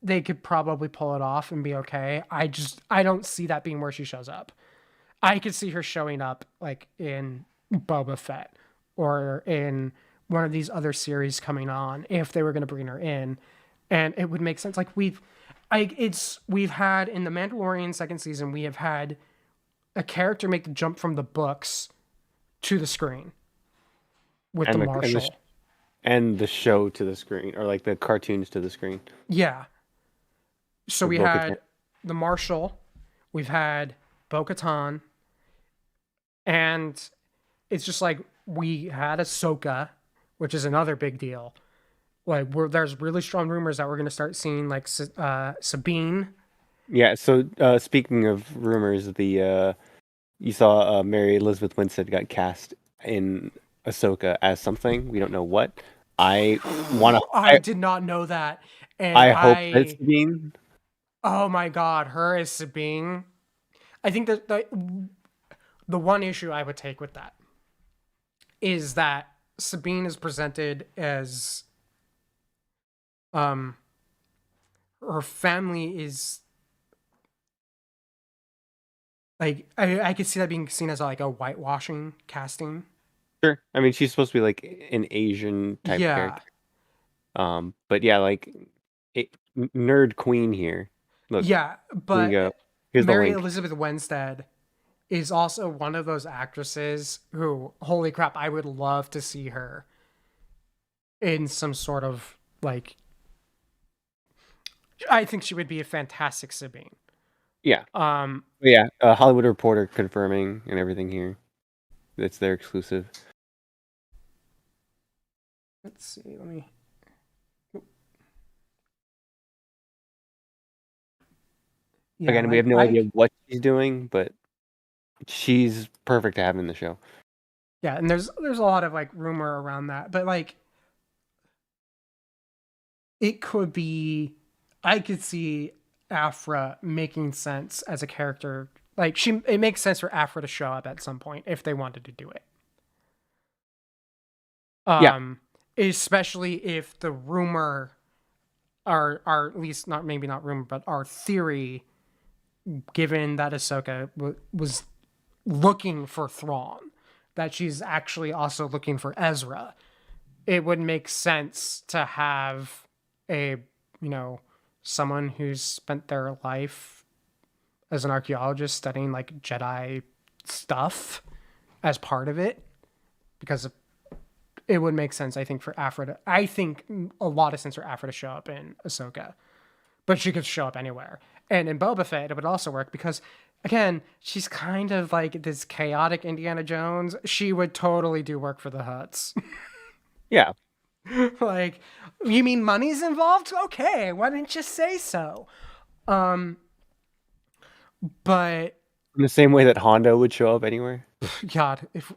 They could probably pull it off and be okay. I don't see that being where she shows up. I could see her showing up like in Boba Fett or in one of these other series coming on if they were going to bring her in, and it would make sense. Like we've had in the Mandalorian second season, we have had a character make the jump from the books to the screen with the Marshal. And the show to the screen, or like the cartoons to the screen. Yeah. So we Bo-Katan. had the Marshal, we've had Bo-Katan, and it's just like we had Ahsoka, which is another big deal. Like there's really strong rumors that we're going to start seeing like Sabine. Yeah. So speaking of rumors, you saw Mary Elizabeth Winstead got cast in Ahsoka as something. We don't know what. I did not know that, and I hope it's Sabine. Oh my god, her as Sabine. I think that the one issue I would take with that is that Sabine is presented as her family is like I could see that being seen as like a whitewashing casting. Sure. I mean, she's supposed to be like an Asian type character. But yeah, like nerd queen here. Look, yeah, but here you go. Here's Mary the link. Elizabeth Winstead is also one of those actresses who, holy crap, I would love to see her in some sort of like. I think she would be a fantastic Sabine. Yeah. Yeah. Hollywood Reporter confirming and everything here. It's their exclusive. Let's see. Let me. Yeah, again, we have no idea what she's doing, but she's perfect to have in the show. Yeah, and there's a lot of like rumor around that, but like it could be. I could see Afra making sense as a character. Like it makes sense for Afra to show up at some point if they wanted to do it. Yeah. Especially if the rumor, or at least not maybe not rumor, but our theory, given that Ahsoka was looking for Thrawn, that she's actually also looking for Ezra, it would make sense to have a, someone who's spent their life as an archaeologist studying like Jedi stuff as part of it, because it would make sense, I think, for Afra to, I think a lot of sense for Afra to show up in Ahsoka, but she could show up anywhere. And in Boba Fett, it would also work because, again, she's kind of like this chaotic Indiana Jones. She would totally do work for the Hutts. Yeah. Like, you mean money's involved? Okay, why didn't you say so? But In the same way that Hondo would show up anywhere. God, if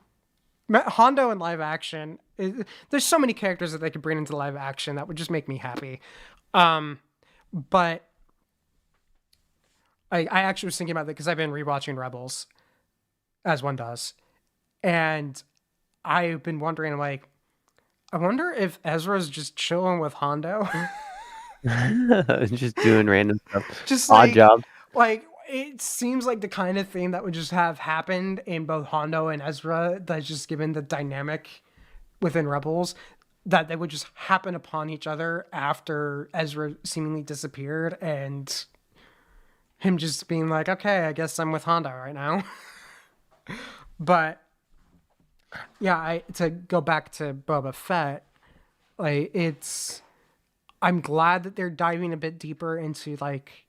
Hondo in live action, there's so many characters that they could bring into live action that would just make me happy. But I actually was thinking about that because I've been rewatching Rebels, as one does, and I've been wondering, like, I wonder if Ezra's just chilling with Hondo. Just doing random stuff. Just Odd job. Like, it seems like the kind of thing that would just have happened in both Hondo and Ezra, that's just given the dynamic within Rebels, that they would just happen upon each other after Ezra seemingly disappeared, and him just being like, okay, I guess I'm with Hondo right now. But yeah, to go back to Boba Fett, like, I'm glad that they're diving a bit deeper into like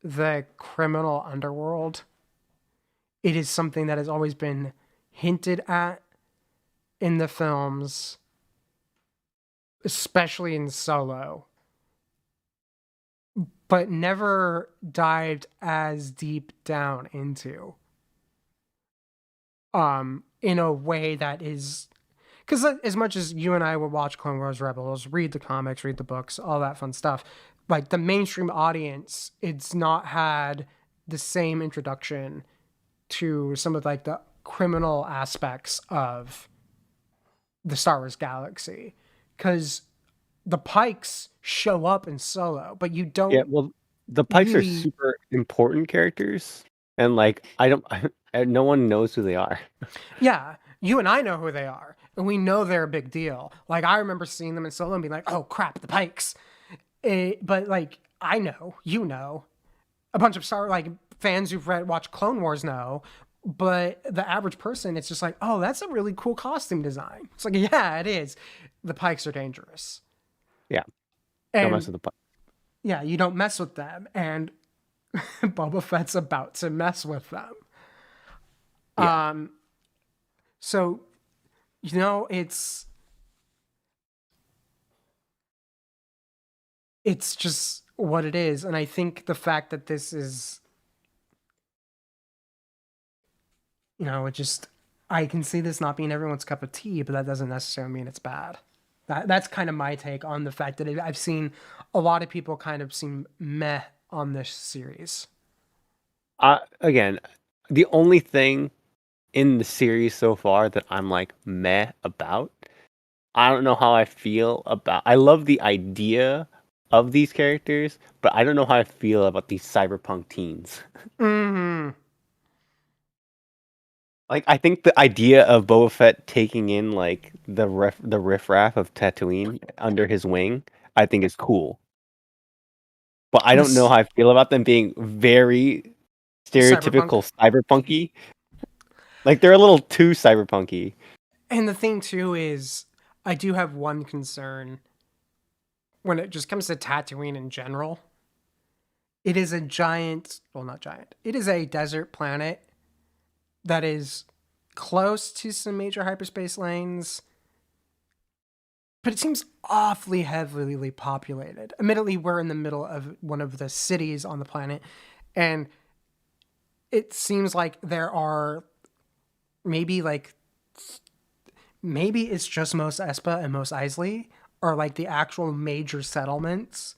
the criminal underworld. It is something that has always been hinted at in the films, especially in Solo, but never dived as deep down into. In a way that is, because as much as you and I will watch Clone Wars, Rebels, read the comics, read the books, all that fun stuff, like the mainstream audience, it's not had the same introduction to some of like the criminal aspects of the Star Wars galaxy, because the Pikes show up in Solo, but you don't. Yeah, well, the Pikes really... are super important characters, and like no one knows who they are. Yeah, you and I know who they are, and we know they're a big deal. Like, I remember seeing them in Solo and being like, "Oh crap, the Pikes!" But like, I know, you know, a bunch of fans who've watched Clone Wars know. But the average person, it's just like, oh, that's a really cool costume design. It's like, yeah, it is. The Pikes are dangerous. Yeah, and don't mess with the Pikes. Yeah, you don't mess with them, and Boba Fett's about to mess with them. Yeah. So, it's just what it is, and I think the fact that this is, I can see this not being everyone's cup of tea, but that doesn't necessarily mean it's bad. That's kind of my take on the fact that I've seen a lot of people kind of seem meh on this series. Again, the only thing in the series so far that I'm like meh about, I don't know how I feel about. I love the idea of these characters, but I don't know how I feel about these cyberpunk teens. Mm-hmm. Like, I think the idea of Boba Fett taking in like the riffraff of Tatooine under his wing, I think is cool. But I don't know how I feel about them being very stereotypical cyberpunky. Like, they're a little too cyberpunky. And the thing too is, I do have one concern when it just comes to Tatooine in general. It is a it is a desert planet that is close to some major hyperspace lanes, but it seems awfully heavily populated. Admittedly, we're in the middle of one of the cities on the planet, and it seems like there are maybe it's just Mos Espa and Mos Eisley are like the actual major settlements,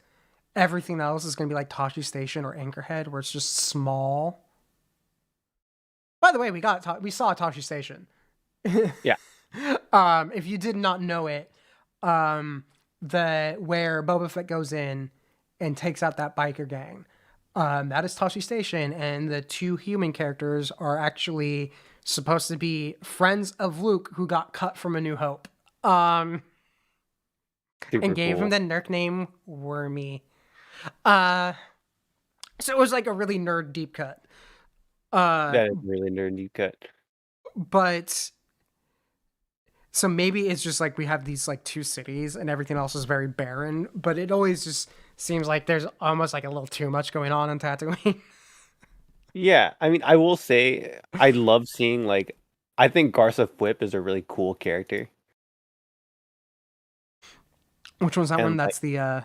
everything else is going to be like Tashi Station or Anchorhead, where it's just small. By the way, we saw Tashi Station. Yeah. If you did not know it, where Boba Fett goes in and takes out that biker gang, that is Tashi Station, and the two human characters are actually supposed to be friends of Luke who got cut from A New Hope. Super And gave cool. him the nickname Wormy. So it was like a really nerd deep cut. That is really nerdy cut. But so maybe it's just like we have these like two cities and everything else is very barren, but it always just seems like there's almost like a little too much going on in Tatooine. Yeah, I mean, I will say I love seeing like I think Garza Whip is a really cool character. Which one's that And one? like That's the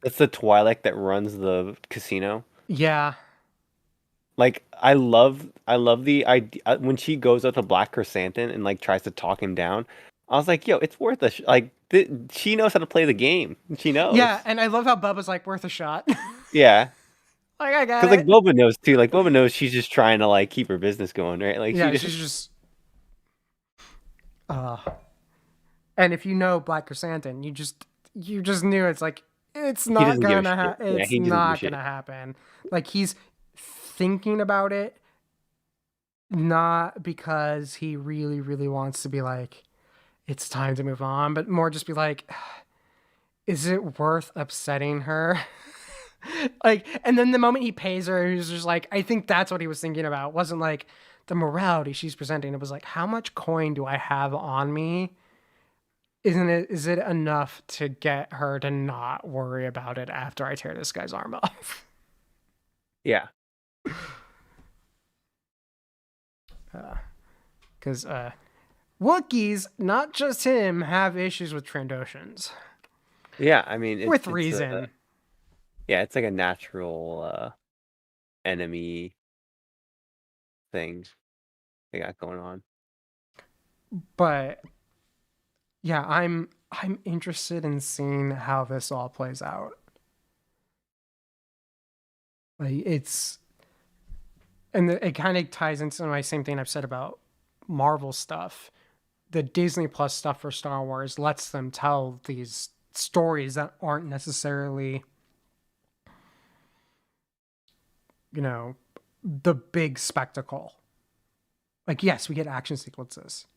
that's the Twi'lek that runs the casino. yeah. Like I love the idea when she goes up to Black Chrysanthemum and like tries to talk him down. I was like, yo, it's worth a she knows how to play the game. She knows. Yeah, and I love how Bubba's like worth a shot. Yeah. Like I got Because like it. Boba knows too. Like Boba knows she's just trying to like keep her business going, right? Like Yeah, she she's just and if you know Black Chrysanthemum, you just knew it's like it's he not doesn't give a gonna shit. Yeah, it's he doesn't give a not shit. gonna happen. Like he's thinking about it, not because he really, really wants to be like, it's time to move on, but more just be like, is it worth upsetting her? Like, and then the moment he pays her, he's just like, I think that's what he was thinking about. It wasn't like the morality she's presenting. It was like, how much coin do I have on me? Is it enough to get her to not worry about it after I tear this guy's arm off? Yeah. Because Wookiees, not just him, have issues with Trandoshans. Yeah, I mean With reason. Yeah, it's like a natural enemy thing they got going on. But yeah, I'm interested in seeing how this all plays out. Like it kind of ties into my same thing I've said about Marvel stuff. The Disney Plus stuff for Star Wars lets them tell these stories that aren't necessarily, the big spectacle. Like, yes, we get action sequences.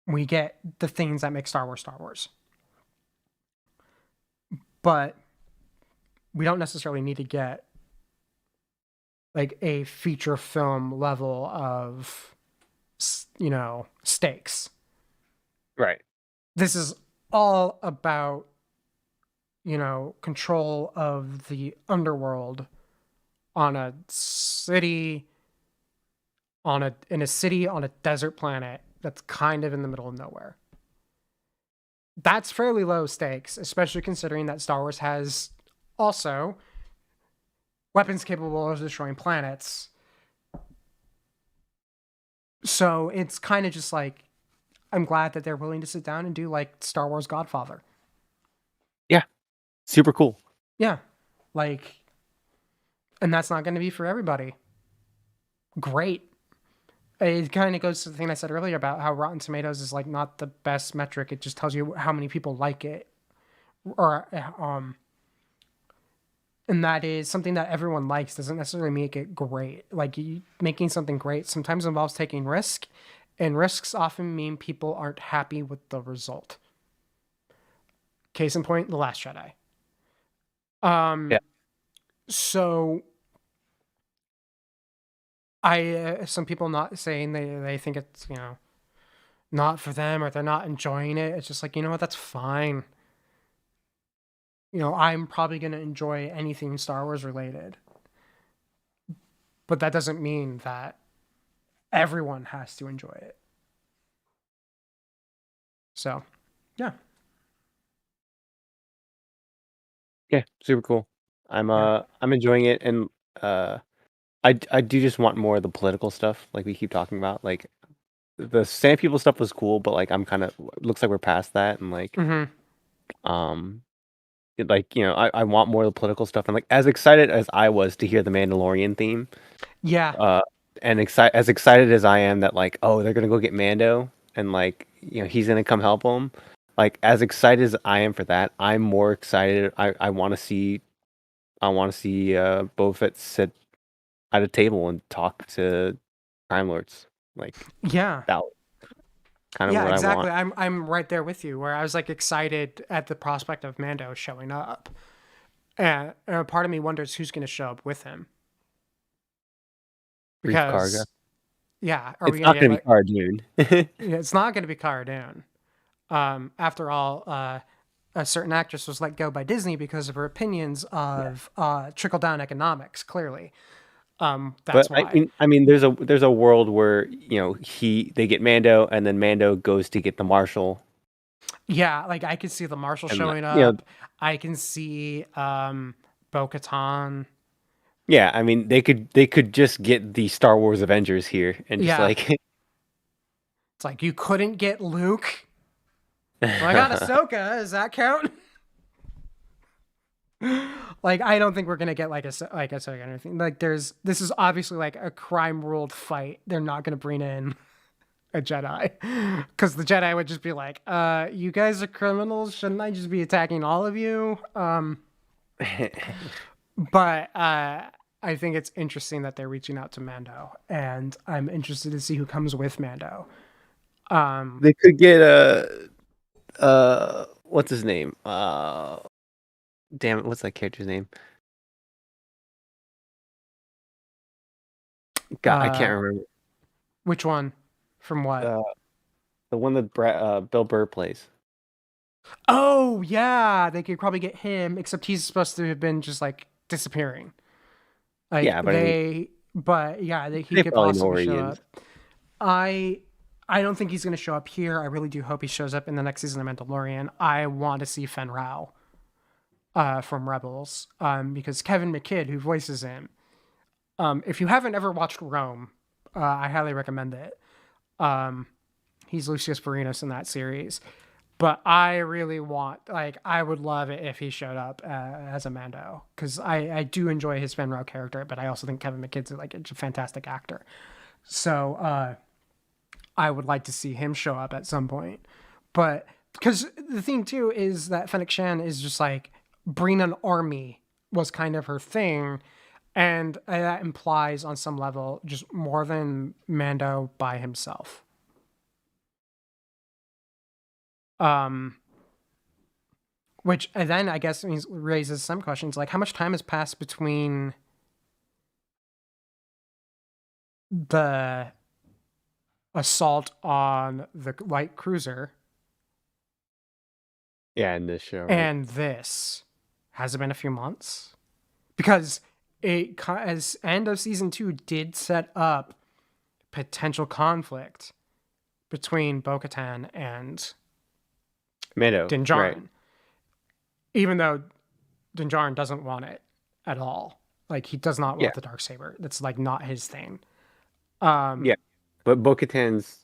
We get the things that make Star Wars. But we don't necessarily need to get like a feature film level of, stakes. Right. This is all about, control of the underworld on a city, on a desert planet that's kind of in the middle of nowhere. That's fairly low stakes, especially considering that Star Wars has also weapons capable of destroying planets. So it's kind of just like, I'm glad that they're willing to sit down and do like Star Wars Godfather. Yeah. Super cool. Yeah. Like, and that's not going to be for everybody. Great. It kind of goes to the thing I said earlier about how Rotten Tomatoes is like not the best metric. It just tells you how many people like it, or and that is something that everyone likes doesn't necessarily make it great. Like making something great sometimes involves taking risk, and risks often mean people aren't happy with the result. Case in point, The Last Jedi. Yeah. So some people not saying they think it's, not for them or they're not enjoying it. It's just like, you know what, that's fine. I'm probably going to enjoy anything Star Wars related. But that doesn't mean that everyone has to enjoy it. So, yeah. Yeah, super cool. I'm enjoying it, and I do just want more of the political stuff, like we keep talking about. Like the Sand People stuff was cool, but like I'm kind of looks like we're past that, and like Mm-hmm. like I want more of the political stuff, and like as excited as I was to hear the Mandalorian theme, Yeah. and as excited as I am that like, oh, they're gonna go get Mando and like he's gonna come help them. Like as excited as I am for that, I'm more excited. I want to see Boba Fett sit at a table and talk to Crime Lords. Like Yeah. that was kind of Yeah, what I exactly. want. I'm right there with you, where I was like excited at the prospect of Mando showing up, and a part of me wonders who's going to show up with him. Brief Karga. Because yeah, are It's we not gonna get gonna be Cara Dune. Yeah, it's not going to be Cara Dune. After all, a certain actress was let go by Disney because of her opinions of trickle down economics. Clearly, that's But why. I mean, there's a world where they get Mando, and then Mando goes to get the Marshal, Yeah, like I could see the Marshal and showing up. I can see Bo-Katan. yeah. I mean, they could just get the Star Wars Avengers here and just Yeah, like it's like you couldn't get Luke. Well, I got Ahsoka. Does that count? Like, I don't think we're gonna get like Ahsoka or anything. Like, this is obviously like a crime ruled fight. They're not gonna bring in a Jedi because the Jedi would just be like, you guys are criminals. Shouldn't I just be attacking all of you?" But I think it's interesting that they're reaching out to Mando, and I'm interested to see who comes with Mando. they could get what's his name? Damn it, what's that character's name? God, I can't remember. Which one? From what? The one that Bill Burr plays. Oh yeah, they could probably get him. Except he's supposed to have been just like disappearing. Like Yeah, but he they could probably know where possibly he show is. up. I don't think he's going to show up here. I really do hope he shows up in the next season of Mandalorian. I want to see Fen Rao from Rebels because Kevin McKidd, who voices him, if you haven't ever watched Rome, I highly recommend it. He's Lucius Barinos in that series. But I really I would love it if he showed up as a Mando, because I do enjoy his Fen Rao character, but I also think Kevin McKidd's like a fantastic actor. So I would like to see him show up at some point. But because the thing too is that Fennec Shan is just like bring an army was kind of her thing, and that implies on some level just more than Mando by himself. Which then I guess raises some questions like how much time has passed between the assault on the light cruiser In this show, right? and this. Has it been a few months? Because as end of season 2 did set up potential conflict between Bo-Katan and Mando, Din Djarin. right? Even though Din Djarin doesn't want it at all. Like, he does not want the Darksaber. That's like not his thing. But Bo-Katan's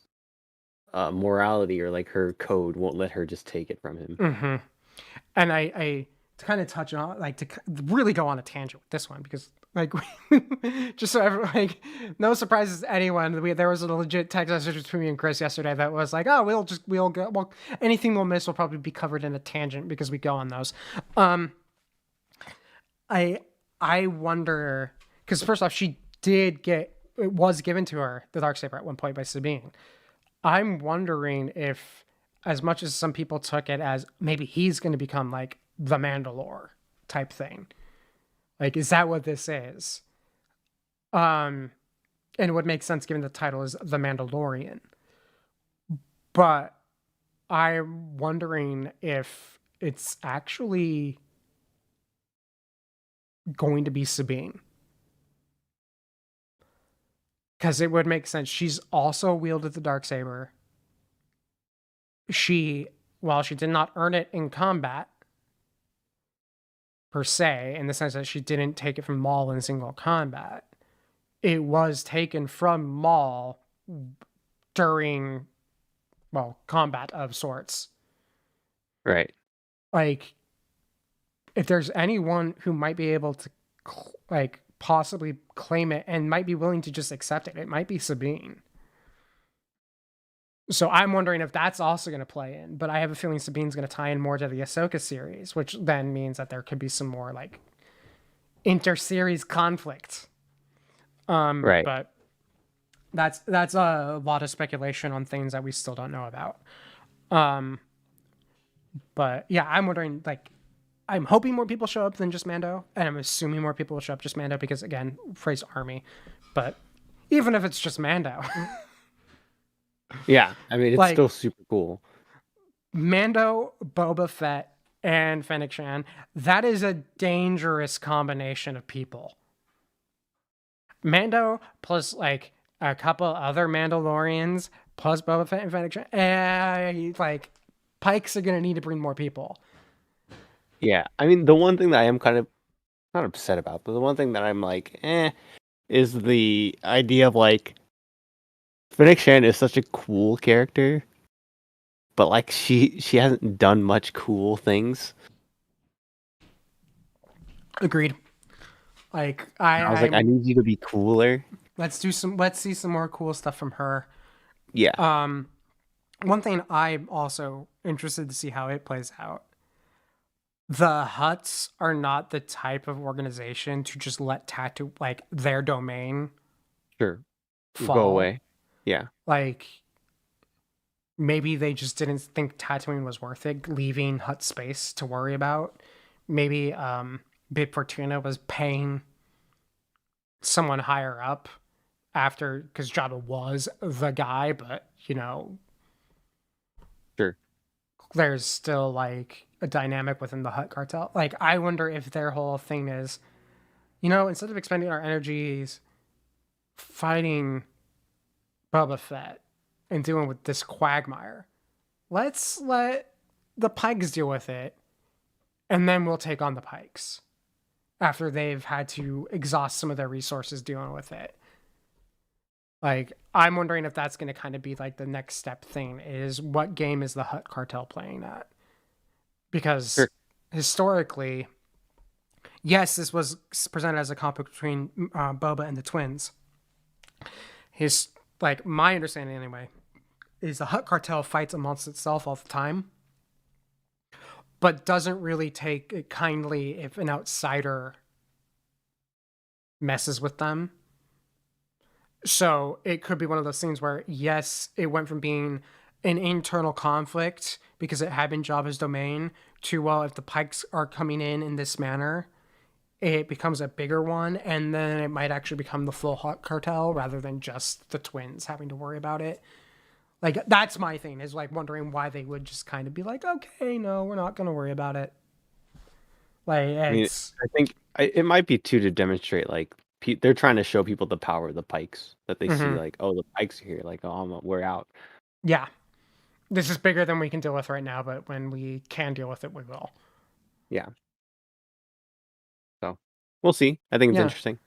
morality or like her code won't let her just take it from him. Mm-hmm. And I to kind of touch on, like, to really go on a tangent with this one, because like just so everyone, like, no surprises to anyone, there was a legit text message between me and Chris yesterday that was like, oh, we'll go, well, anything we'll miss will probably be covered in a tangent because we go on those. I wonder, because first off, it was given to her, the Darksaber, at one point by Sabine. I'm wondering if, as much as some people took it as maybe he's going to become like the Mandalore type thing, like, is that what this is? And it would make sense given the title is The Mandalorian. But I'm wondering if it's actually going to be Sabine. Because it would make sense. She's also wielded the Darksaber. While she did not earn it in combat, per se, in the sense that she didn't take it from Maul in single combat, it was taken from Maul during, well, combat of sorts. Right. Like, if there's anyone who might be able to like possibly claim it and might be willing to just accept it, it might be Sabine. So I'm wondering if that's also going to play in, but I have a feeling Sabine's going to tie in more to the Ahsoka series, which then means that there could be some more like inter-series conflict. Right. But that's a lot of speculation on things that we still don't know about. But yeah, I'm wondering, like, I'm hoping more people show up than just Mando, and I'm assuming more people will show up just Mando because, again, phrase army. But even if it's just Mando, Yeah, I mean, it's like still super cool. Mando, Boba Fett, and Fennec Shan, that is a dangerous combination of people. Mando plus like a couple other Mandalorians plus Boba Fett and Fennec Shan, like Pikes are gonna need to bring more people. Yeah, I mean, the one thing that I am kind of not upset about, but the one thing that I'm like, is the idea of like Fennec Shan is such a cool character, but like she hasn't done much cool things. Agreed. Like I was like, I need you to be cooler. let's see some more cool stuff from her. Yeah, One thing I'm also interested to see how it plays out. The Hutts are not the type of organization to just let tattoo like their domain sure. fall. Go away. Yeah, Like maybe they just didn't think Tatooine was worth it, leaving Hutt space to worry about. Maybe Bib Fortuna was paying someone higher up after, because Jabba was the guy, but you know, sure. there's still like a dynamic within the Hutt cartel. Like I wonder if their whole thing is, you know, instead of expending our energies fighting Boba Fett and dealing with this quagmire, let's let the Pikes deal with it, and then we'll take on the Pikes after they've had to exhaust some of their resources dealing with it. Like, I'm wondering if that's going to kind of be like the next step thing is what game is the Hutt cartel playing at? Because Sure. historically, yes, this was presented as a conflict between Boba and the twins. Like my understanding anyway, is the Hutt cartel fights amongst itself all the time, but doesn't really take it kindly if an outsider messes with them. So it could be one of those things where, yes, it went from being an internal conflict because it had been Jabba's domain to, well, if the Pikes are coming in this manner, it becomes a bigger one, and then it might actually become the full Hutt cartel rather than just the twins having to worry about it. Like, that's my thing, is like wondering why they would just kind of be like, okay, no, we're not going to worry about it. Like, I mean, it's, I think it might be too to demonstrate like they're trying to show people the power of the Pikes, that they see like, oh, the Pikes are here, like, oh, we're out. yeah, this is bigger than we can deal with right now, but when we can deal with it, we will. Yeah. So we'll see. I think it's Yeah. interesting.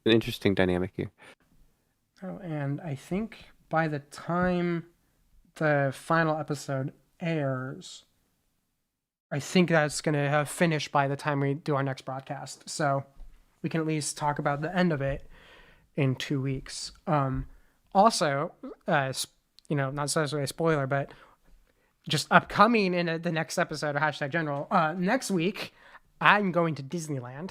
An interesting dynamic here. Oh, and I think by the time the final episode airs, I think that's going to have finished by the time we do our next broadcast. So we can at least talk about the end of it in 2 weeks. Also, you know, not necessarily a spoiler, but just upcoming in the next episode of Hashtag General, next week, I'm going to Disneyland,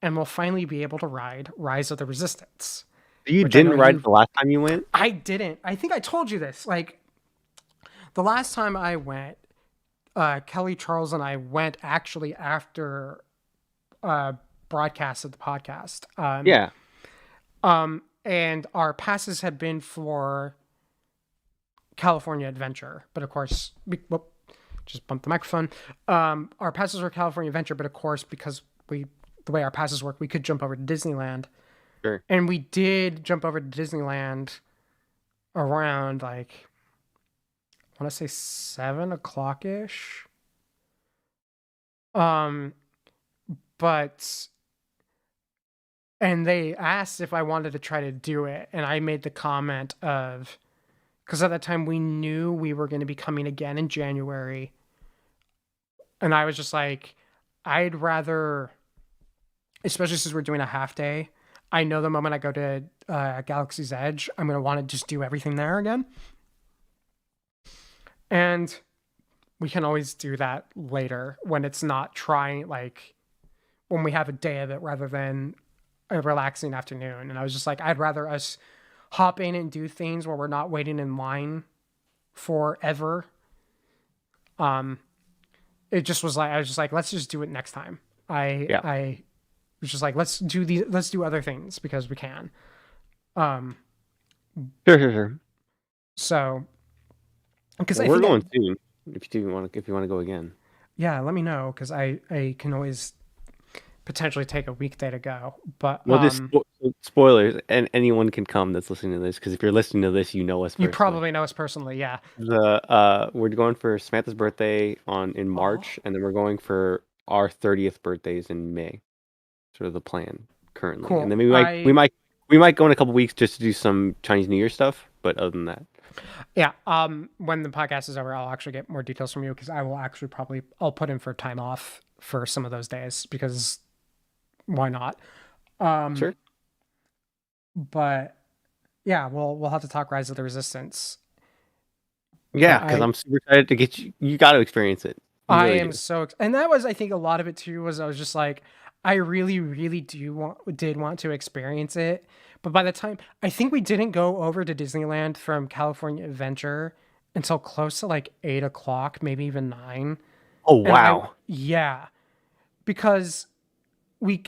and we'll finally be able to ride Rise of the Resistance. You Which I didn't know ride you- it the last time you went? I didn't. I think I told you this. Like, the last time I went, Kelly, Charles, and I went actually after broadcast of the podcast. Yeah. And our passes had been for California Adventure, but of course, just bumped the microphone. Our passes were California Adventure, but of course, because the way our passes work, we could jump over to Disneyland. Sure. And we did jump over to Disneyland around like, I want to say 7 o'clock ish. And they asked if I wanted to try to do it, and I made the comment of, because at that time we knew we were going to be coming again in January, and I was just like, I'd rather, especially since we're doing a half day, I know the moment I go to Galaxy's Edge, I'm going to want to just do everything there again. And we can always do that later when it's not trying, like, when we have a day of it rather than a relaxing afternoon. And I was just like, I'd rather us hop in and do things where we're not waiting in line forever. It just was like, I was just like, let's just do it next time. I was just like, let's do other things because we can. Sure. So, because We're going soon. If you want to go again. Yeah, let me know because I can always potentially take a weekday to go. But Well, this spoilers, and anyone can come that's listening to this, because if you're listening to this, you know us personally. You probably know us personally, yeah. We're going for Samantha's birthday in March, and then we're going for our 30th birthdays in May. Sort of the plan currently. Cool. And then we might go in a couple weeks just to do some Chinese New Year stuff, but other than that. Yeah. When the podcast is over, I'll actually get more details from you because I will actually I'll put in for time off for some of those days because why not? Sure. But yeah, we'll have to talk Rise of the Resistance. Yeah, because I'm super excited to get you. You got to experience it. I am so, and that was, I think, a lot of it too. Was I was just like, I really, really did want to experience it, but by the time I think we didn't go over to Disneyland from California Adventure until close to like 8 o'clock, maybe even 9. Oh wow! Yeah, because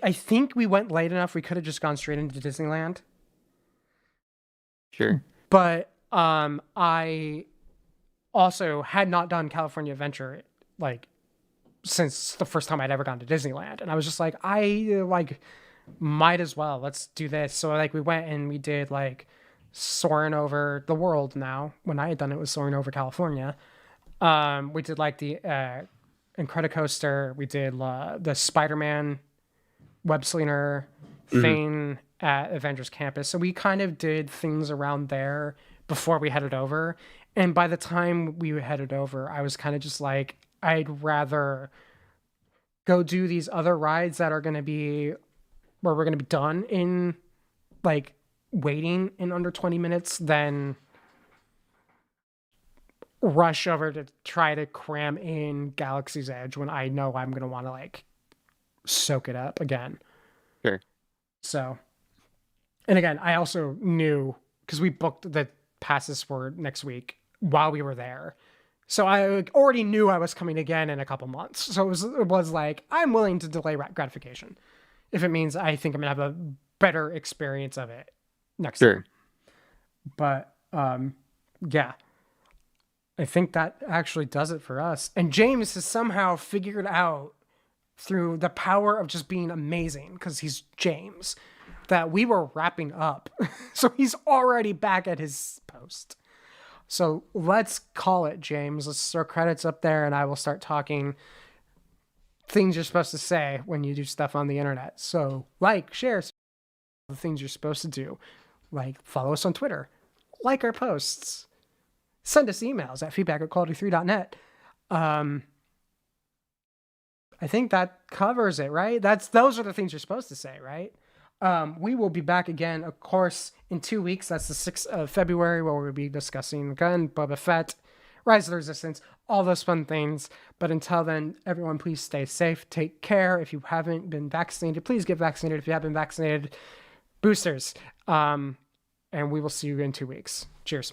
I think we went late enough. We could have just gone straight into Disneyland. Sure. But I also had not done California Adventure like since the first time I'd ever gone to Disneyland, and I was just like, I might as well, let's do this. So like we went and we did like Soaring Over the World. Now when I had done it was Soaring Over California. We did like the Incredicoaster. We did the Spider-Man web slinger thing at Avengers Campus. So we kind of did things around there before we headed over. And by the time we headed over, I was kind of just like, I'd rather go do these other rides that are going to be where we're going to be done in like waiting in under 20 minutes than rush over to try to cram in Galaxy's Edge when I know I'm going to want to like soak it up again. Sure. So, and again, I also knew because we booked the passes for next week while we were there. So I already knew I was coming again in a couple months. So it was like, I'm willing to delay gratification if it means I think I'm going to have a better experience of it next time. But yeah, I think that actually does it for us. And James has somehow figured out through the power of just being amazing, because he's James, that we were wrapping up. So he's already back at his post. So let's call it, James. Let's throw credits up there and I will start talking things you're supposed to say when you do stuff on the internet. So like, share the things you're supposed to do. Like, follow us on Twitter. Like our posts. Send us emails at feedback@quality3.net. I think that covers it, right? Those are the things you're supposed to say, right? We will be back again, of course, in 2 weeks. That's the 6th of February, where we'll be discussing again Boba Fett, Rise of the Resistance, all those fun things. But until then, everyone, please stay safe. Take care. If you haven't been vaccinated, please get vaccinated. If you have been vaccinated, boosters. And we will see you in 2 weeks. Cheers.